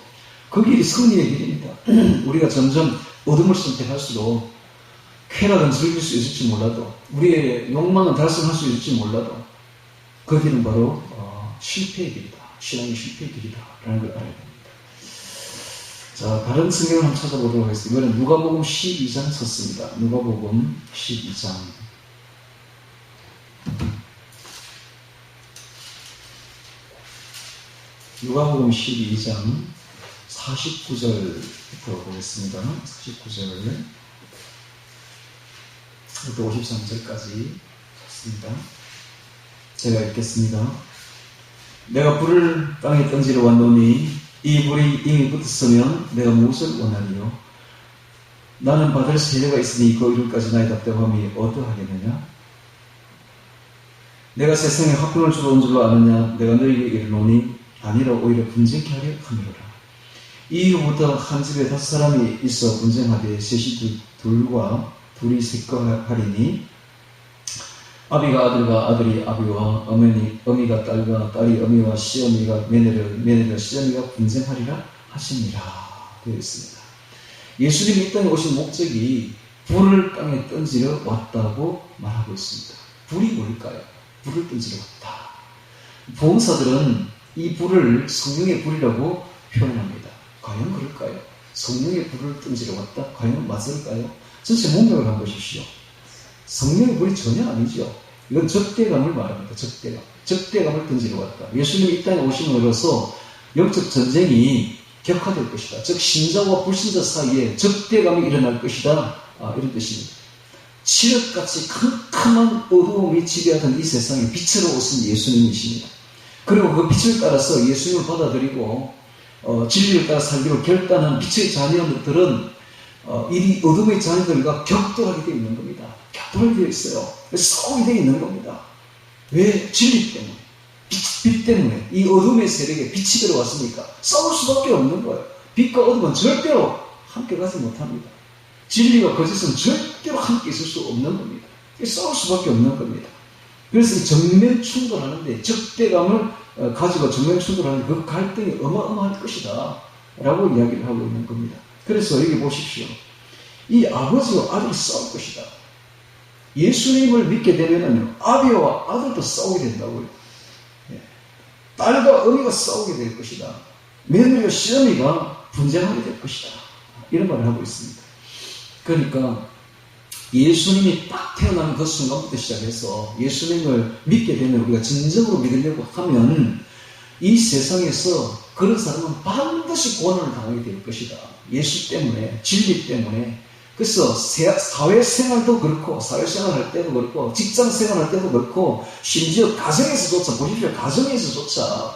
그 길이 승리의 길입니다. 우리가 점점 어둠을 선택할수록 쾌락은 즐길 수 있을지 몰라도, 우리의 욕망은 달성할 수 있을지 몰라도 그 길은 바로 실패의 길이다. 신앙의 실패의 길이다. 라는 걸 알아야 됩니다. 자, 다른 성경을 한번 찾아보도록 하겠습니다. 이번엔 누가복음 12장 썼습니다. 누가복음 12장. 누가복음 12장 49절부터 보겠습니다. 49절 부터 53절까지 썼습니다. 제가 읽겠습니다. 내가 불을 땅에 던지러 왔노니 이 불이 이미 붙었으면 내가 무엇을 원하리요? 나는 받을 세례가 있으니 그 이룰까지 나의 답답함이 어떠하겠느냐? 내가 세상에 화평을 주러 온 줄로 아느냐? 내가 너희에게 이르노니 아니라 오히려 분쟁케 하려 함이로라. 이후부터 한 집에 5사람이 있어 분쟁하되 셋이 둘과 둘이 셋과 하리니 아비가 아들과 아들이 아비와 어미가 딸과 딸이 어미와 시어미가 며느리가 시어미가 분쟁하리라 하시니라 되어 있습니다. 예수님이 이 땅에 오신 목적이 불을 땅에 던지러 왔다고 말하고 있습니다. 불이 뭘까요? 불을 던지러 왔다. 보험사들은 이 불을 성령의 불이라고 표현합니다. 과연 그럴까요? 성령의 불을 던지러 왔다? 과연 맞을까요? 전체 문맥을 한번 보십시오. 성령의 불이 전혀 아니죠. 이건 적대감을 말합니다. 적대감을 던지러 왔다. 예수님이 이 땅에 오심으로써 영적 전쟁이 격화될 것이다. 즉 신자와 불신자 사이에 적대감이 일어날 것이다. 이런 뜻입니다. 칠흑같이 캄캄한 어두움이 지배하던 이 세상에 빛으로 오신 예수님이십니다. 그리고 그 빛을 따라서 예수님을 받아들이고 진리를 따라 살기로 결단한 빛의 자녀들은 이 어둠의 자녀들과 격돌하게 되어 있는 겁니다. 격돌하게 되어 있어요. 싸우게 되어 있는 겁니다. 왜? 진리 때문에. 빛 때문에. 이 어둠의 세력에 빛이 들어왔으니까 싸울 수밖에 없는 거예요. 빛과 어둠은 절대로 함께 가지 못합니다. 진리와 거짓은 절대로 함께 있을 수 없는 겁니다. 싸울 수밖에 없는 겁니다. 그래서 정면 충돌하는데, 적대감을 가지고 정면 충돌하는데 그 갈등이 어마어마할 것이다 라고 이야기를 하고 있는 겁니다. 그래서 여기 보십시오. 이 아버지와 아들이 싸울 것이다. 예수님을 믿게 되면 아비와 아들도 싸우게 된다고요. 딸과 어미가 싸우게 될 것이다. 며느리와 시어미가 분쟁하게 될 것이다. 이런 말을 하고 있습니다. 그러니까 예수님이 딱 태어난 그 순간부터 시작해서 예수님을 믿게 되면, 우리가 진정으로 믿으려고 하면 이 세상에서 그런 사람은 반드시 고난을 당하게 될 것이다. 예수 때문에, 진리 때문에. 그래서 사회생활도 그렇고, 사회생활할 때도 그렇고, 직장생활할 때도 그렇고, 심지어 가정에서조차, 보십시오. 가정에서조차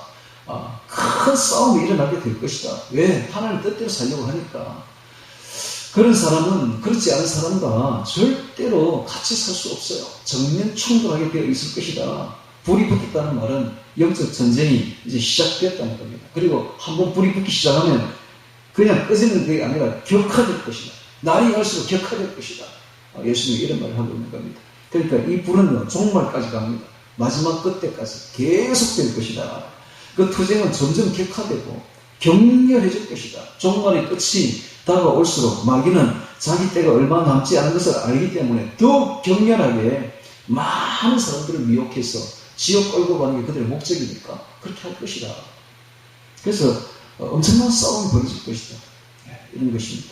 큰 싸움이 일어나게 될 것이다. 왜? 하나님 뜻대로 살려고 하니까. 그런 사람은 그렇지 않은 사람과 절대 절대로 같이 살 수 없어요. 정면 충돌하게 되어 있을 것이다. 불이 붙었다는 말은 영적 전쟁이 이제 시작되었다는 겁니다. 그리고 한번 불이 붙기 시작하면 그냥 꺼지는 게 아니라 격화될 것이다. 날이 갈수록 격화될 것이다. 예수님이 이런 말을 하고 있는 겁니다. 그러니까 이 불은 종말까지 갑니다. 마지막 끝때까지 계속될 것이다. 그 투쟁은 점점 격화되고 격렬해질 것이다. 종말의 끝이 다가올수록 마귀는 자기 때가 얼마 남지 않은 것을 알기 때문에 더욱 격렬하게 많은 사람들을 미혹해서 지옥 끌고 가는 게 그들의 목적이니까 그렇게 할 것이다. 그래서 엄청난 싸움이 벌어질 것이다. 이런 것입니다.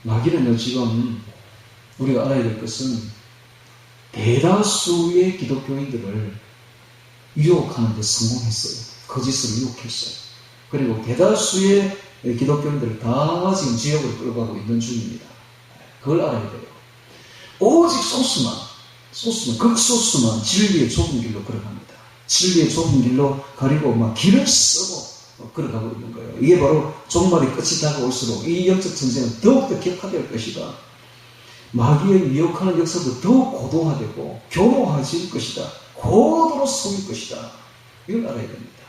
마귀는요, 지금 우리가 알아야 될 것은 대다수의 기독교인들을 유혹하는 데 성공했어요. 거짓으로 유혹했어요. 그리고 대다수의 기독교인들을 다 지금 지옥으로 끌어가고 있는 중입니다. 그걸 알아야 돼요. 오직 소수만, 극소수만 진리의 좁은 길로 걸어갑니다. 진리의 좁은 길로 가리고 막 길을 쓰고 걸어가고 있는 거예요. 이게 바로 종말의 끝이 다가올수록 이 영적 전쟁은 더욱더 격화될 것이다. 마귀의 미혹하는 역사도 더욱 고도화되고 교모화질 것이다. 고도로 속일 것이다. 이걸 알아야 됩니다.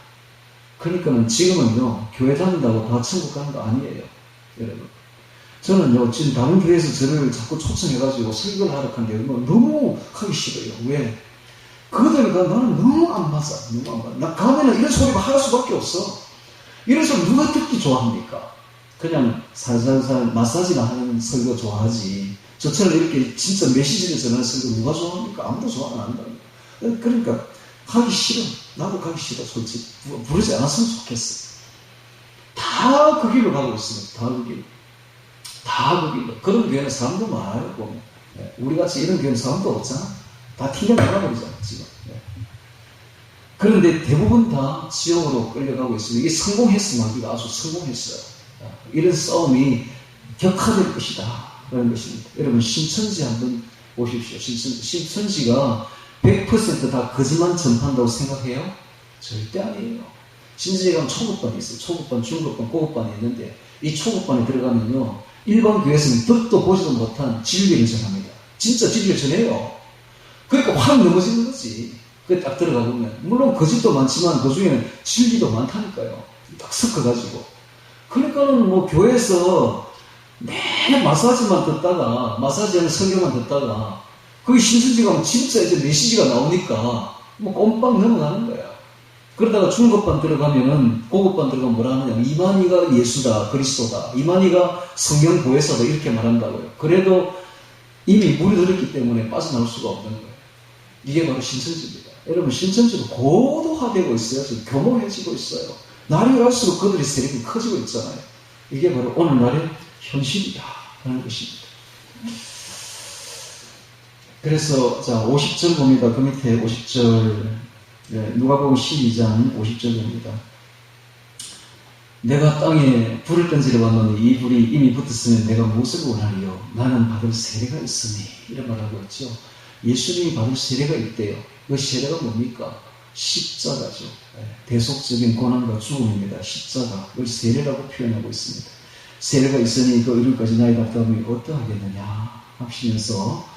그러니까는 지금은요, 교회 다닌다고 다 천국 가는 거 아니에요. 여러분. 저는요, 지금 다른 교회에서 저를 자꾸 초청해가지고 설교를 하러 하는데 너무 하기 싫어요. 왜? 그들과 나는 너무 안 맞아. 나 가면은 이런 소리가 할 수밖에 없어. 이런 소리 누가 듣기 좋아합니까? 그냥 살살살 마사지나 하는 설교 좋아하지. 저처럼 이렇게 진짜 메시지를 전하는 설교 누가 좋아합니까? 아무도 좋아 안 한다니까. 그러니까 가기 싫어. 나도 가기 싫어. 솔직히 부르지 않았으면 좋겠어. 다 그 길로 가고 있습니다. 다 그 길로. 다 그 길로. 그런 교회는 사람도 많아요. 보면. 우리같이 이런 교회는 사람도 없잖아. 다 튕겨 나가버리잖아 지금. 그런데 대부분 다 지옥으로 끌려가고 있습니다. 이게 성공했으면 마귀가 아주 성공했어요. 이런 싸움이 격화될 것이다. 라는 것입니다. 여러분, 신천지 한번 보십시오. 신천지가 100% 다 거짓말 전파한다고 생각해요? 절대 아니에요. 신천지에 가면 초급반이 있어요. 초급반, 중급반, 고급반이 있는데 이 초급반에 들어가면요, 일반 교회에서는 듣도 보지도 못한 진리를 전합니다. 진짜 진리를 전해요. 그러니까 확 넘어지는 거지. 그 딱 들어가 보면 물론 거짓도 많지만 그 중에는 진리도 많다니까요. 딱 섞어가지고. 그러니까는 뭐 교회에서 매일 마사지만 듣다가 마사지하는 설교만 듣다가 거기 신천지 가면 진짜 이제 메시지가 나오니까 뭐 꼼빡 넘어가는 거야. 그러다가 중급반 들어가면은 고급반 들어가면 뭐라 하느냐, 이만희가 예수다, 그리스도다, 이만희가 성경 보혜사다 이렇게 말한다고요. 그래도 이미 물이 들었기 때문에 빠져나올 수가 없는 거예요. 이게 바로 신천지입니다. 여러분, 신천지도 고도화되고 있어요. 지금 교모해지고 있어요. 날이 갈수록 그들의 세력이 커지고 있잖아요. 이게 바로 오늘날의 현실이다 하는 것입니다. 그래서 자 50절 봅니다. 그 밑에 50절, 누가복음 12장 50절 봅니다. 내가 땅에 불을 던지러 왔노니 이 불이 이미 붙었으면 내가 무엇을 원하리요? 나는 받을 세례가 있으니. 이런 말하고 있죠. 예수님이 받을 세례가 있대요. 그 세례가 뭡니까? 십자가죠. 대속적인 고난과 죽음입니다. 십자가. 그걸 세례라고 표현하고 있습니다. 세례가 있으니 그 이름까지 나의 답답함이 어떠하겠느냐 하시면서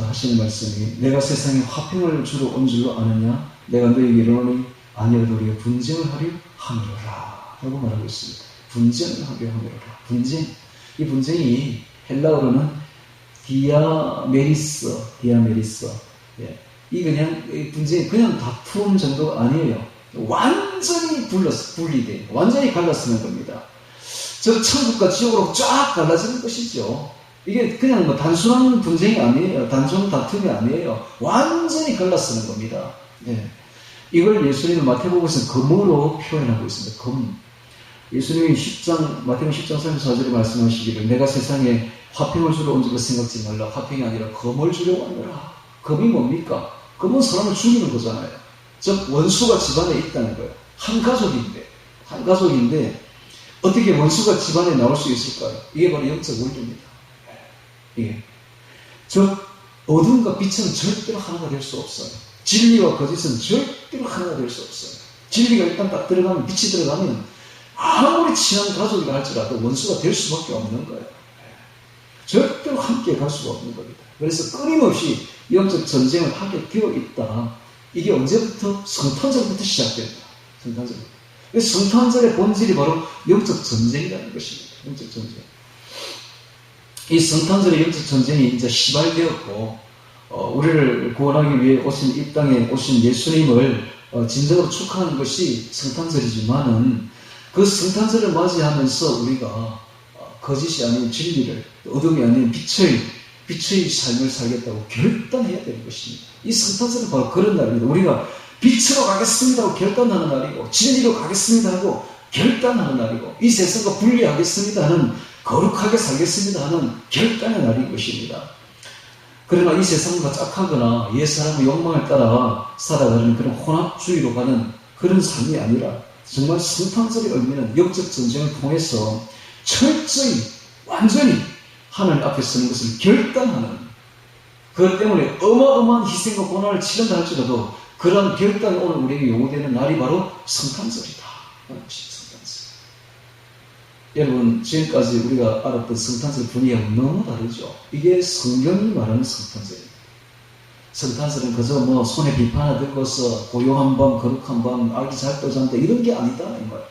하시는 말씀이, 내가 세상에 화평을 주러 온 줄로 아느냐? 내가 너에게 이르노니 아니라도 우리가 분쟁을 하려 함이로라 라고 말하고 있습니다. 분쟁을 하려 함이로라. 분쟁. 이 분쟁이 헬라어로는 디아메리스. 이 그냥 분쟁이 그냥 다툼 정도가 아니에요. 완전히 분리돼. 완전히 갈라쓰는 겁니다. 저 천국과 지옥으로 쫙 갈라지는 것이죠. 이게 그냥 뭐 단순한 분쟁이 아니에요. 단순한 다툼이 아니에요. 완전히 갈라쓰는 겁니다. 이걸 예수님은 마태복음에서 검으로 표현하고 있습니다. 검. 예수님이 마태복음 10장 34절에 말씀하시기를, 내가 세상에 화평을 주러 온 줄로 생각지 말라. 화평이 아니라 검을 주려고 하노라. 검이 뭡니까? 검은 사람을 죽이는 거잖아요. 즉 원수가 집안에 있다는 거예요. 한 가족인데 어떻게 원수가 집안에 나올 수 있을까요? 이게 바로 영적 원리입니다. 즉 어둠과 빛은 절대로 하나가 될 수 없어요. 진리와 거짓은 절대로 하나가 될 수 없어요. 진리가 일단 딱 들어가면, 빛이 들어가면 아무리 친한 가족이라 할지라도 원수가 될 수밖에 없는 거예요. 절대로 함께 갈 수가 없는 겁니다. 그래서 끊임없이 영적 전쟁을 하게 되어 있다. 이게 언제부터? 성탄절부터 시작된다. 성탄절부터. 성탄절의 본질이 바로 영적 전쟁이라는 것입니다. 영적 전쟁. 이 성탄절의 영적 전쟁이 이제 시발되었고, 우리를 구원하기 위해 오신 이 땅에 오신 예수님을 진정으로 축하하는 것이 성탄절이지만은 그 성탄절을 맞이하면서 우리가 거짓이 아닌 진리를, 어둠이 아닌 빛의 삶을 살겠다고 결단해야 되는 것입니다. 이 성탄절은 바로 그런 날입니다. 우리가 빛으로 가겠습니다 하고 결단하는 날이고, 진리로 가겠습니다 하고 결단하는 날이고, 이 세상과 분리하겠습니다 하는, 거룩하게 살겠습니다 하는 결단의 날인 것입니다. 그러나 이 세상과 짝하거나 옛사람의 욕망을 따라 살아가는 그런 혼합주의로 가는 그런 삶이 아니라, 정말 성탄절의 의미는 영적 전쟁을 통해서 철저히 완전히 하나님 앞에 서는 것을 결단하는, 그것 때문에 어마어마한 희생과 고난을 치른다 할지라도 그러한 결단이 오늘 우리에게 요구되는 날이 바로 성탄절이다 하는 것입니다. 성탄절. 여러분, 지금까지 우리가 알았던 성탄절 분위기하고 너무 다르죠. 이게 성경이 말하는 성탄절입니다. 성탄절은 그저 손에 비파 하나 들고서 고요한 밤, 거룩한 밤, 아기 잘 떠잔다 이런 게 아니다 이 말.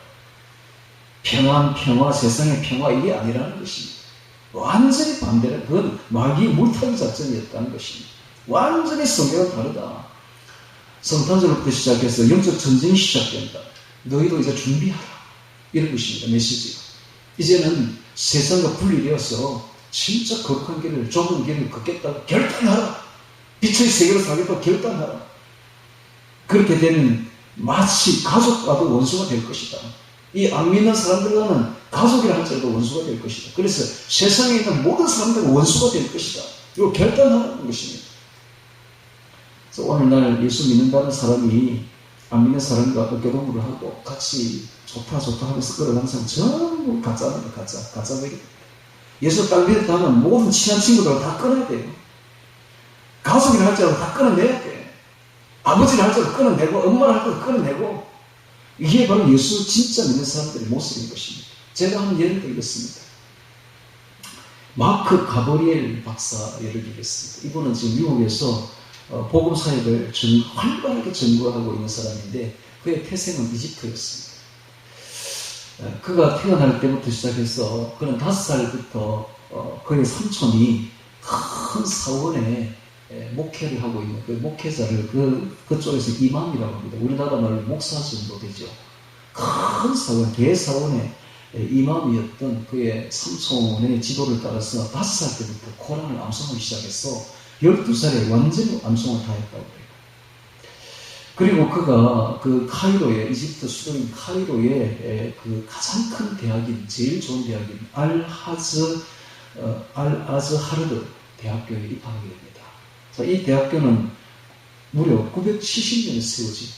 평화, 세상의 평화 이게 아니라는 것입니다. 완전히 반대로 그건 마귀 물타기 작전이었다는 것입니다. 완전히 성경은 다르다. 성탄절부터 시작해서 영적 전쟁이 시작된다. 너희도 이제 준비하라. 이런 것입니다. 메시지가. 이제는 세상과 분리되어서 진짜 거룩한 길을, 좁은 길을 걷겠다고 결단하라. 빛의 세계로 살겠다고 결단하라. 그렇게 되면 마치 가족과도 원수가 될 것이다. 이 안 믿는 사람들과는 가족이라 할지라도 원수가 될 것이다. 그래서 세상에 있는 모든 사람들은 원수가 될 것이다. 이걸 결단하는 것입니다. 그래서 오늘날 예수 믿는다는 사람이 안 믿는 사람과 어깨동무를 하고 같이 좋다 하면서 끌어가는 사람 전부 가짜입니다. 가짜입니다. 예수 딱 믿었다 하면 모든 친한 친구들을 다 끊어야 돼요. 가족이라 할지라도 다 끊어내야 돼. 아버지를 할지라도 끊어내고, 엄마를 할지라도 끊어내고. 이게 바로 예수 진짜 믿는 사람들의 모습인 것입니다. 제가 한 예를 들겠습니다. 마크 가브리엘 박사 예를 들겠습니다. 이분은 지금 미국에서 복음 사역을 활발하게 전구하고 있는 사람인데, 그의 태생은 이집트였습니다. 그가 태어날 때부터 시작해서 그는 5살부터 그의 삼촌이 큰 사원에 목회를 하고 있는 그 목회자를 그쪽에서 이맘이라고 합니다. 우리나라 말로 목사 정도 되죠. 큰 사원, 대사원의 이맘이었던 그의 삼촌의 지도를 따라서 5살 때부터 코란을 암송하기 시작해서 12살에 완전히 암송을 다 했다고 해요. 그리고 그가 그 카이로에, 이집트 수도인 카이로에 그 가장 큰 대학인, 제일 좋은 대학인 알아즈하르드 대학교에 입학하게 됩니다. 이 대학교는 무려 970년에 세워진,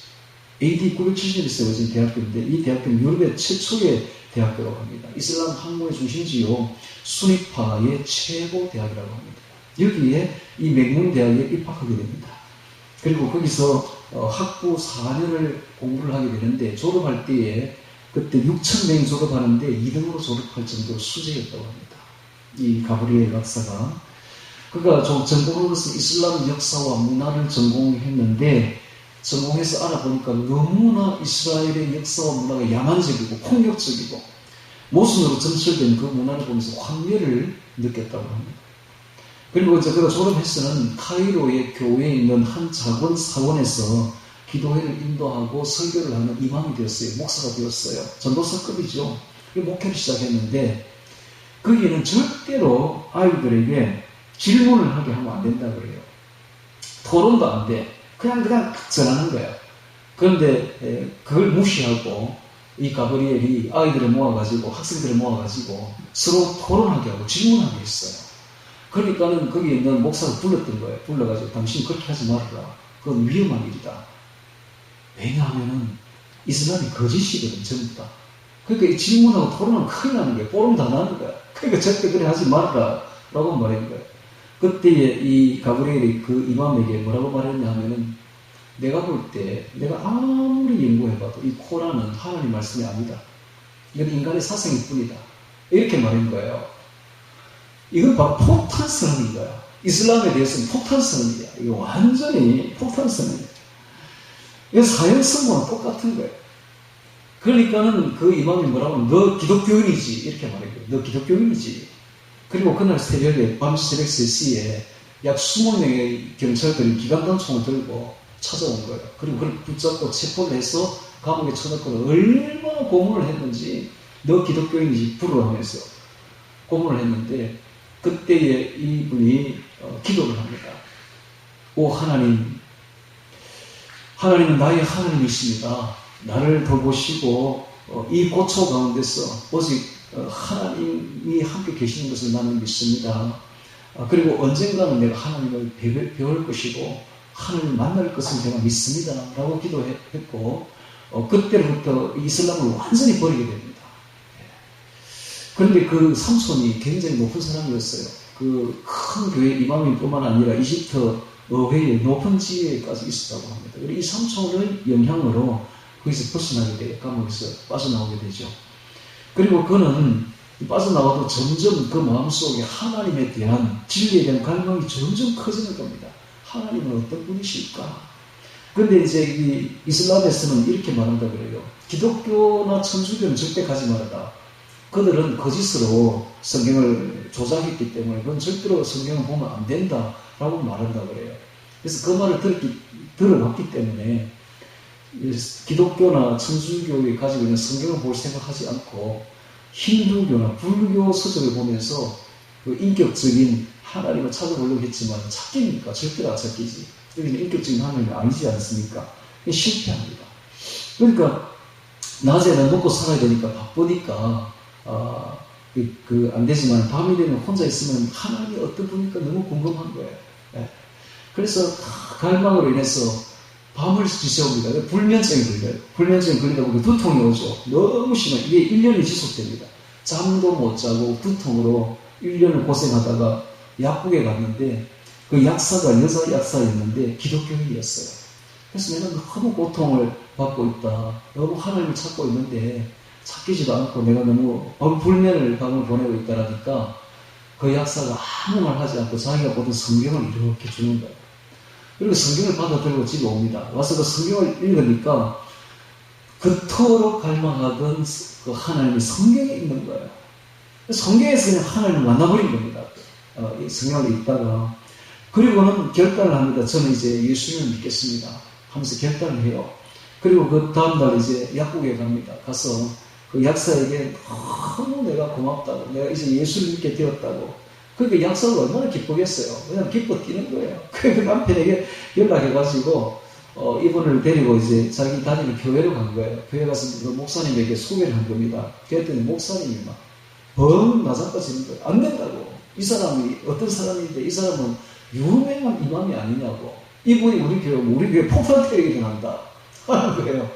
AD 970년에 세워진 대학교인데, 이 대학교는 유럽의 최초의 대학교라고 합니다. 이슬람 학문의 중심지요, 수니파의 최고 대학이라고 합니다. 여기에 이 맹문대학에 입학하게 됩니다. 그리고 거기서 학부 4년을 공부를 하게 되는데, 졸업할 때에 그때 6,000명이 졸업하는데 2등으로 졸업할 정도로 수재였다고 합니다. 이 가브리엘 박사가. 그가 전공한 것은 이슬람 역사와 문화를 전공했는데, 전공해서 알아보니까 너무나 이스라엘의 역사와 문화가 야만적이고 폭력적이고 모순으로 점철된 그 문화를 보면서 환멸을 느꼈다고 합니다. 그리고 이제 그가 졸업해서는 카이로의 교회에 있는 한 작은 사원에서 기도회를 인도하고 설교를 하는 이맘이 되었어요. 목사가 되었어요. 전도사급이죠. 목회를 시작했는데, 거기에는 절대로 아이들에게 질문을 하게 하면 안 된다고 그래요. 토론도 안 돼. 그냥 전하는 거야. 그런데 그걸 무시하고 이 가브리엘이 아이들을 모아가지고, 학생들을 모아가지고 서로 토론하게 하고 질문하게 했어요. 그러니까는 거기에 있는 목사가 불렀던 거예요. 불러가지고 당신 그렇게 하지 말아라. 그건 위험한 일이다. 왜냐하면은 이슬람이 거짓이거든, 전부 다. 그러니까 이 질문하고 토론은 큰일 나는 거예요. 뽀름 다 나는 거야. 그러니까 절대 그래 하지 말아라. 라고 말한 거예요. 그때에 이 가브리엘이 그 이맘에게 뭐라고 말했냐 하면은, 내가 볼 때, 내가 아무리 연구해봐도 이 코란은 하나님 말씀이 아니다. 이건 인간의 사상일 뿐이다. 이렇게 말한 거예요. 이건 바로 폭탄 선언인 거야. 이슬람에 대해서는 폭탄 선언이야. 이거 완전히 폭탄 선언이야. 이거 사형 선고는 똑같은 거예요. 그러니까는 그 이마음이 뭐라고 하면 너 기독교인이지 이렇게 말해요. 너 기독교인이지. 그리고 그날 새벽에 밤 새벽 3시에 약 20명의 경찰들이 기관단총을 들고 찾아온 거예요. 그리고 그걸 붙잡고 체포를 해서 감옥에 쳐넣고 얼마나 고문을 했는지 너 기독교인이지 부르라면서 고문을 했는데 그때에 이분이 기도를 합니다. 오 하나님, 하나님은 나의 하나님이십니다. 나를 돌보시고 이 고초 가운데서 오직 하나님이 함께 계시는 것을 나는 믿습니다. 그리고 언젠가는 내가 하나님을 배울 것이고 하나님을 만날 것을 제가 믿습니다. 라고 기도했고 그때부터 이슬람을 완전히 버리게 됩니다. 그런데 그 삼손이 굉장히 높은 사람이었어요. 그 큰 교회 이마민 뿐만 아니라 이집트 의회의 높은 지위에까지 있었다고 합니다. 그리고 이 삼손의 영향으로 거기서 벗어나게 돼요. 감옥에서 빠져나오게 되죠. 그리고 그는 빠져나와도 점점 그 마음속에 하나님에 대한 진리에 대한 갈망이 점점 커지는 겁니다. 하나님은 어떤 분이실까? 그런데 이제 이 이슬람에서는 이렇게 말한다 그래요. 기독교나 천주교는 절대 가지 말아라. 그들은 거짓으로 성경을 조작했기 때문에 그건 절대로 성경을 보면 안 된다라고 말한다 그래요. 그래서 그 말을 들어봤기 때문에 기독교나 천주교에 가지고 있는 성경을 볼 생각하지 않고 힌두교나 불교 서적을 보면서 그 인격적인 하나님을 찾아보려고 했지만 찾깁니까? 절대로 안 찾기지. 여기는 인격적인 하나님이 아니지 않습니까? 실패합니다. 그러니까 낮에는 먹고 살아야 되니까 바쁘니까 안 되지만 밤이 되면 혼자 있으면 하나님이 어떤 분일까 너무 궁금한 거예요. 네. 그래서 갈망으로 인해서 밤을 지새웁니다. 불면증이 걸려요. 불면증이 걸리다 보면 두통이 오죠. 너무 심해요. 이게 1년이 지속됩니다. 잠도 못 자고 두통으로 1년을 고생하다가 약국에 갔는데 그 약사가 여자 약사였는데 기독교인이었어요. 그래서 내가 너무 고통을 받고 있다. 너무 하나님을 찾고 있는데 찾기지도 않고 내가 너무 불면을 밤을 보내고 있다라니까 그 약사가 아무 말 하지 않고 자기가 보던 성경을 이렇게 주는 거예요. 그리고 성경을 받아들고 집에 옵니다. 와서 그 성경을 읽으니까 그토록 갈망하던 그 하나님이 성경에 있는 거예요. 성경에서 그냥 하나님을 만나버린 겁니다. 이 성경을 읽다가. 그리고는 결단을 합니다. 저는 이제 예수님을 믿겠습니다. 하면서 결단을 해요. 그리고 그 다음날 이제 약국에 갑니다. 가서 그 약사에게 너무 내가 고맙다고, 내가 이제 예수를 믿게 되었다고. 그러니까 약사가 얼마나 기쁘겠어요. 왜냐면 기뻐 뛰는 거예요. 그래서 남편에게 연락해가지고, 이분을 데리고 이제 자기 다니는 교회로 간 거예요. 교회 가서 그 목사님에게 소개를 한 겁니다. 그랬더니 목사님이 막, 벙 나자빠지는 거예요. 안 된다고. 이 사람이 어떤 사람인데 이 사람은 유명한 이맘이 아니냐고. 이분이 우리 교회 폭탄 때리게 일어난다. 하는 거예요.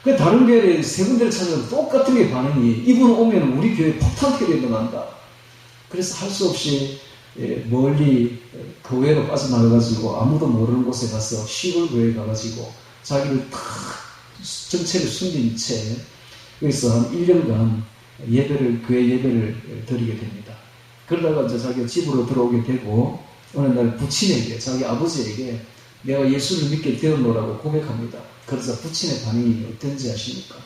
그 다른 교회에 세 군데를 찾아서 똑같은 게 반응이, 이분 오면 우리 교회 폭탄 때리게 일어난다. 그래서 할 수 없이 멀리 교회로 빠져나가가지고 아무도 모르는 곳에 가서 시골 교회에 가가지고 자기를 탁 정체를 숨긴 채 여기서 한 1년간 교회 예배를 드리게 됩니다. 그러다가 이제 자기가 집으로 들어오게 되고 어느 날 부친에게, 자기 아버지에게 내가 예수를 믿게 되었노라고 고백합니다. 그래서 부친의 반응이 어떤지 아십니까?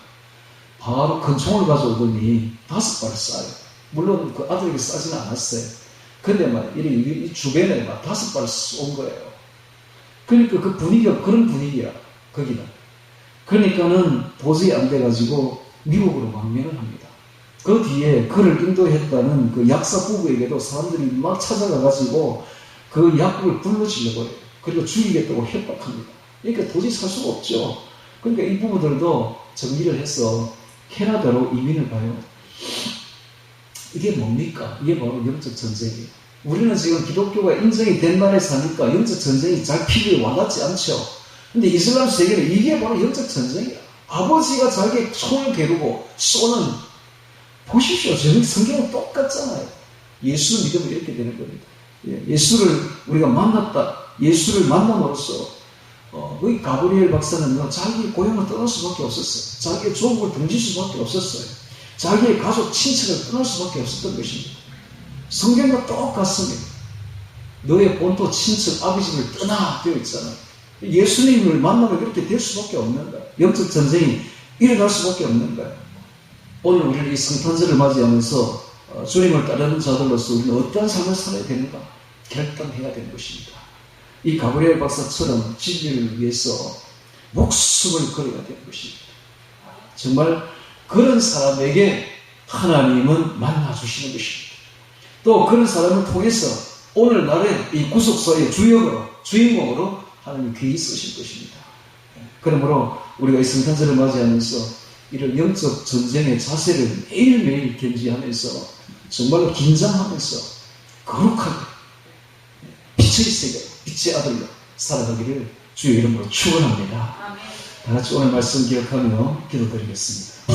바로 큰 총을 가져오더니 5발을 쏴요. 물론 그 아들에게 쏴지는 않았어요. 근데 막 이 주변에 막 5발을 쏜 거예요. 그러니까 그 분위기가 그런 분위기야, 거기는. 그러니까는 도저히 안 돼가지고 미국으로 망명을 합니다. 그 뒤에 그를 인도했다는 그 약사 부부에게도 사람들이 막 찾아가가지고 그 약국을 불러주려고 해요. 그리고 죽이겠다고 협박합니다. 그러니까 도저히 살 수가 없죠. 그러니까 이 부부들도 정리를 해서 캐나다로 이민을 가요. 이게 뭡니까? 이게 바로 영적 전쟁이에요. 우리는 지금 기독교가 인정이 된 나라에 사니까 영적 전쟁이 잘 필요에 와닿지 않죠. 근데 이슬람 세계는 이게 바로 영적 전쟁이야. 아버지가 자기의 총을 겨루고 쏘는, 보십시오. 저희 성경은 똑같잖아요. 예수 믿으면 이렇게 되는 겁니다. 예수를 우리가 만났다. 예수를 만남으로써 거기 가브리엘 박사는 자기 고향을 떠날 수밖에 없었어요. 자기의 조국을 등질 수밖에 없었어요. 자기의 가족, 친척을 떠날 수밖에 없었던 것입니다. 성경과 똑같습니다. 너의 본토 친척 아버지를 떠나 되어 있잖아요. 예수님을 만나면 그렇게 될 수밖에 없는 거예요. 영적 전쟁이 일어날 수밖에 없는 거예요. 오늘 우리는 이 성탄절을 맞이하면서 주님을 따르는 자들로서 우리는 어떠한 삶을 살아야 되는가 결단해야 되는 것입니다. 이 가브리엘 박사처럼 진리를 위해서 목숨을 걸어야 되는 것입니다. 정말 그런 사람에게 하나님은 만나주시는 것입니다. 또 그런 사람을 통해서 오늘날의 이 구속사의 주인공으로 하나님이 귀히 쓰실 것입니다. 그러므로 우리가 이 성탄절을 맞이하면서 이런 영적 전쟁의 자세를 매일매일 견지하면서 정말로 긴장하면서 거룩하게 빛의 세계, 빛의 아들로 살아가기를 주의 이름으로 축원합니다. 다 같이 오늘 말씀 기억하며 기도드리겠습니다.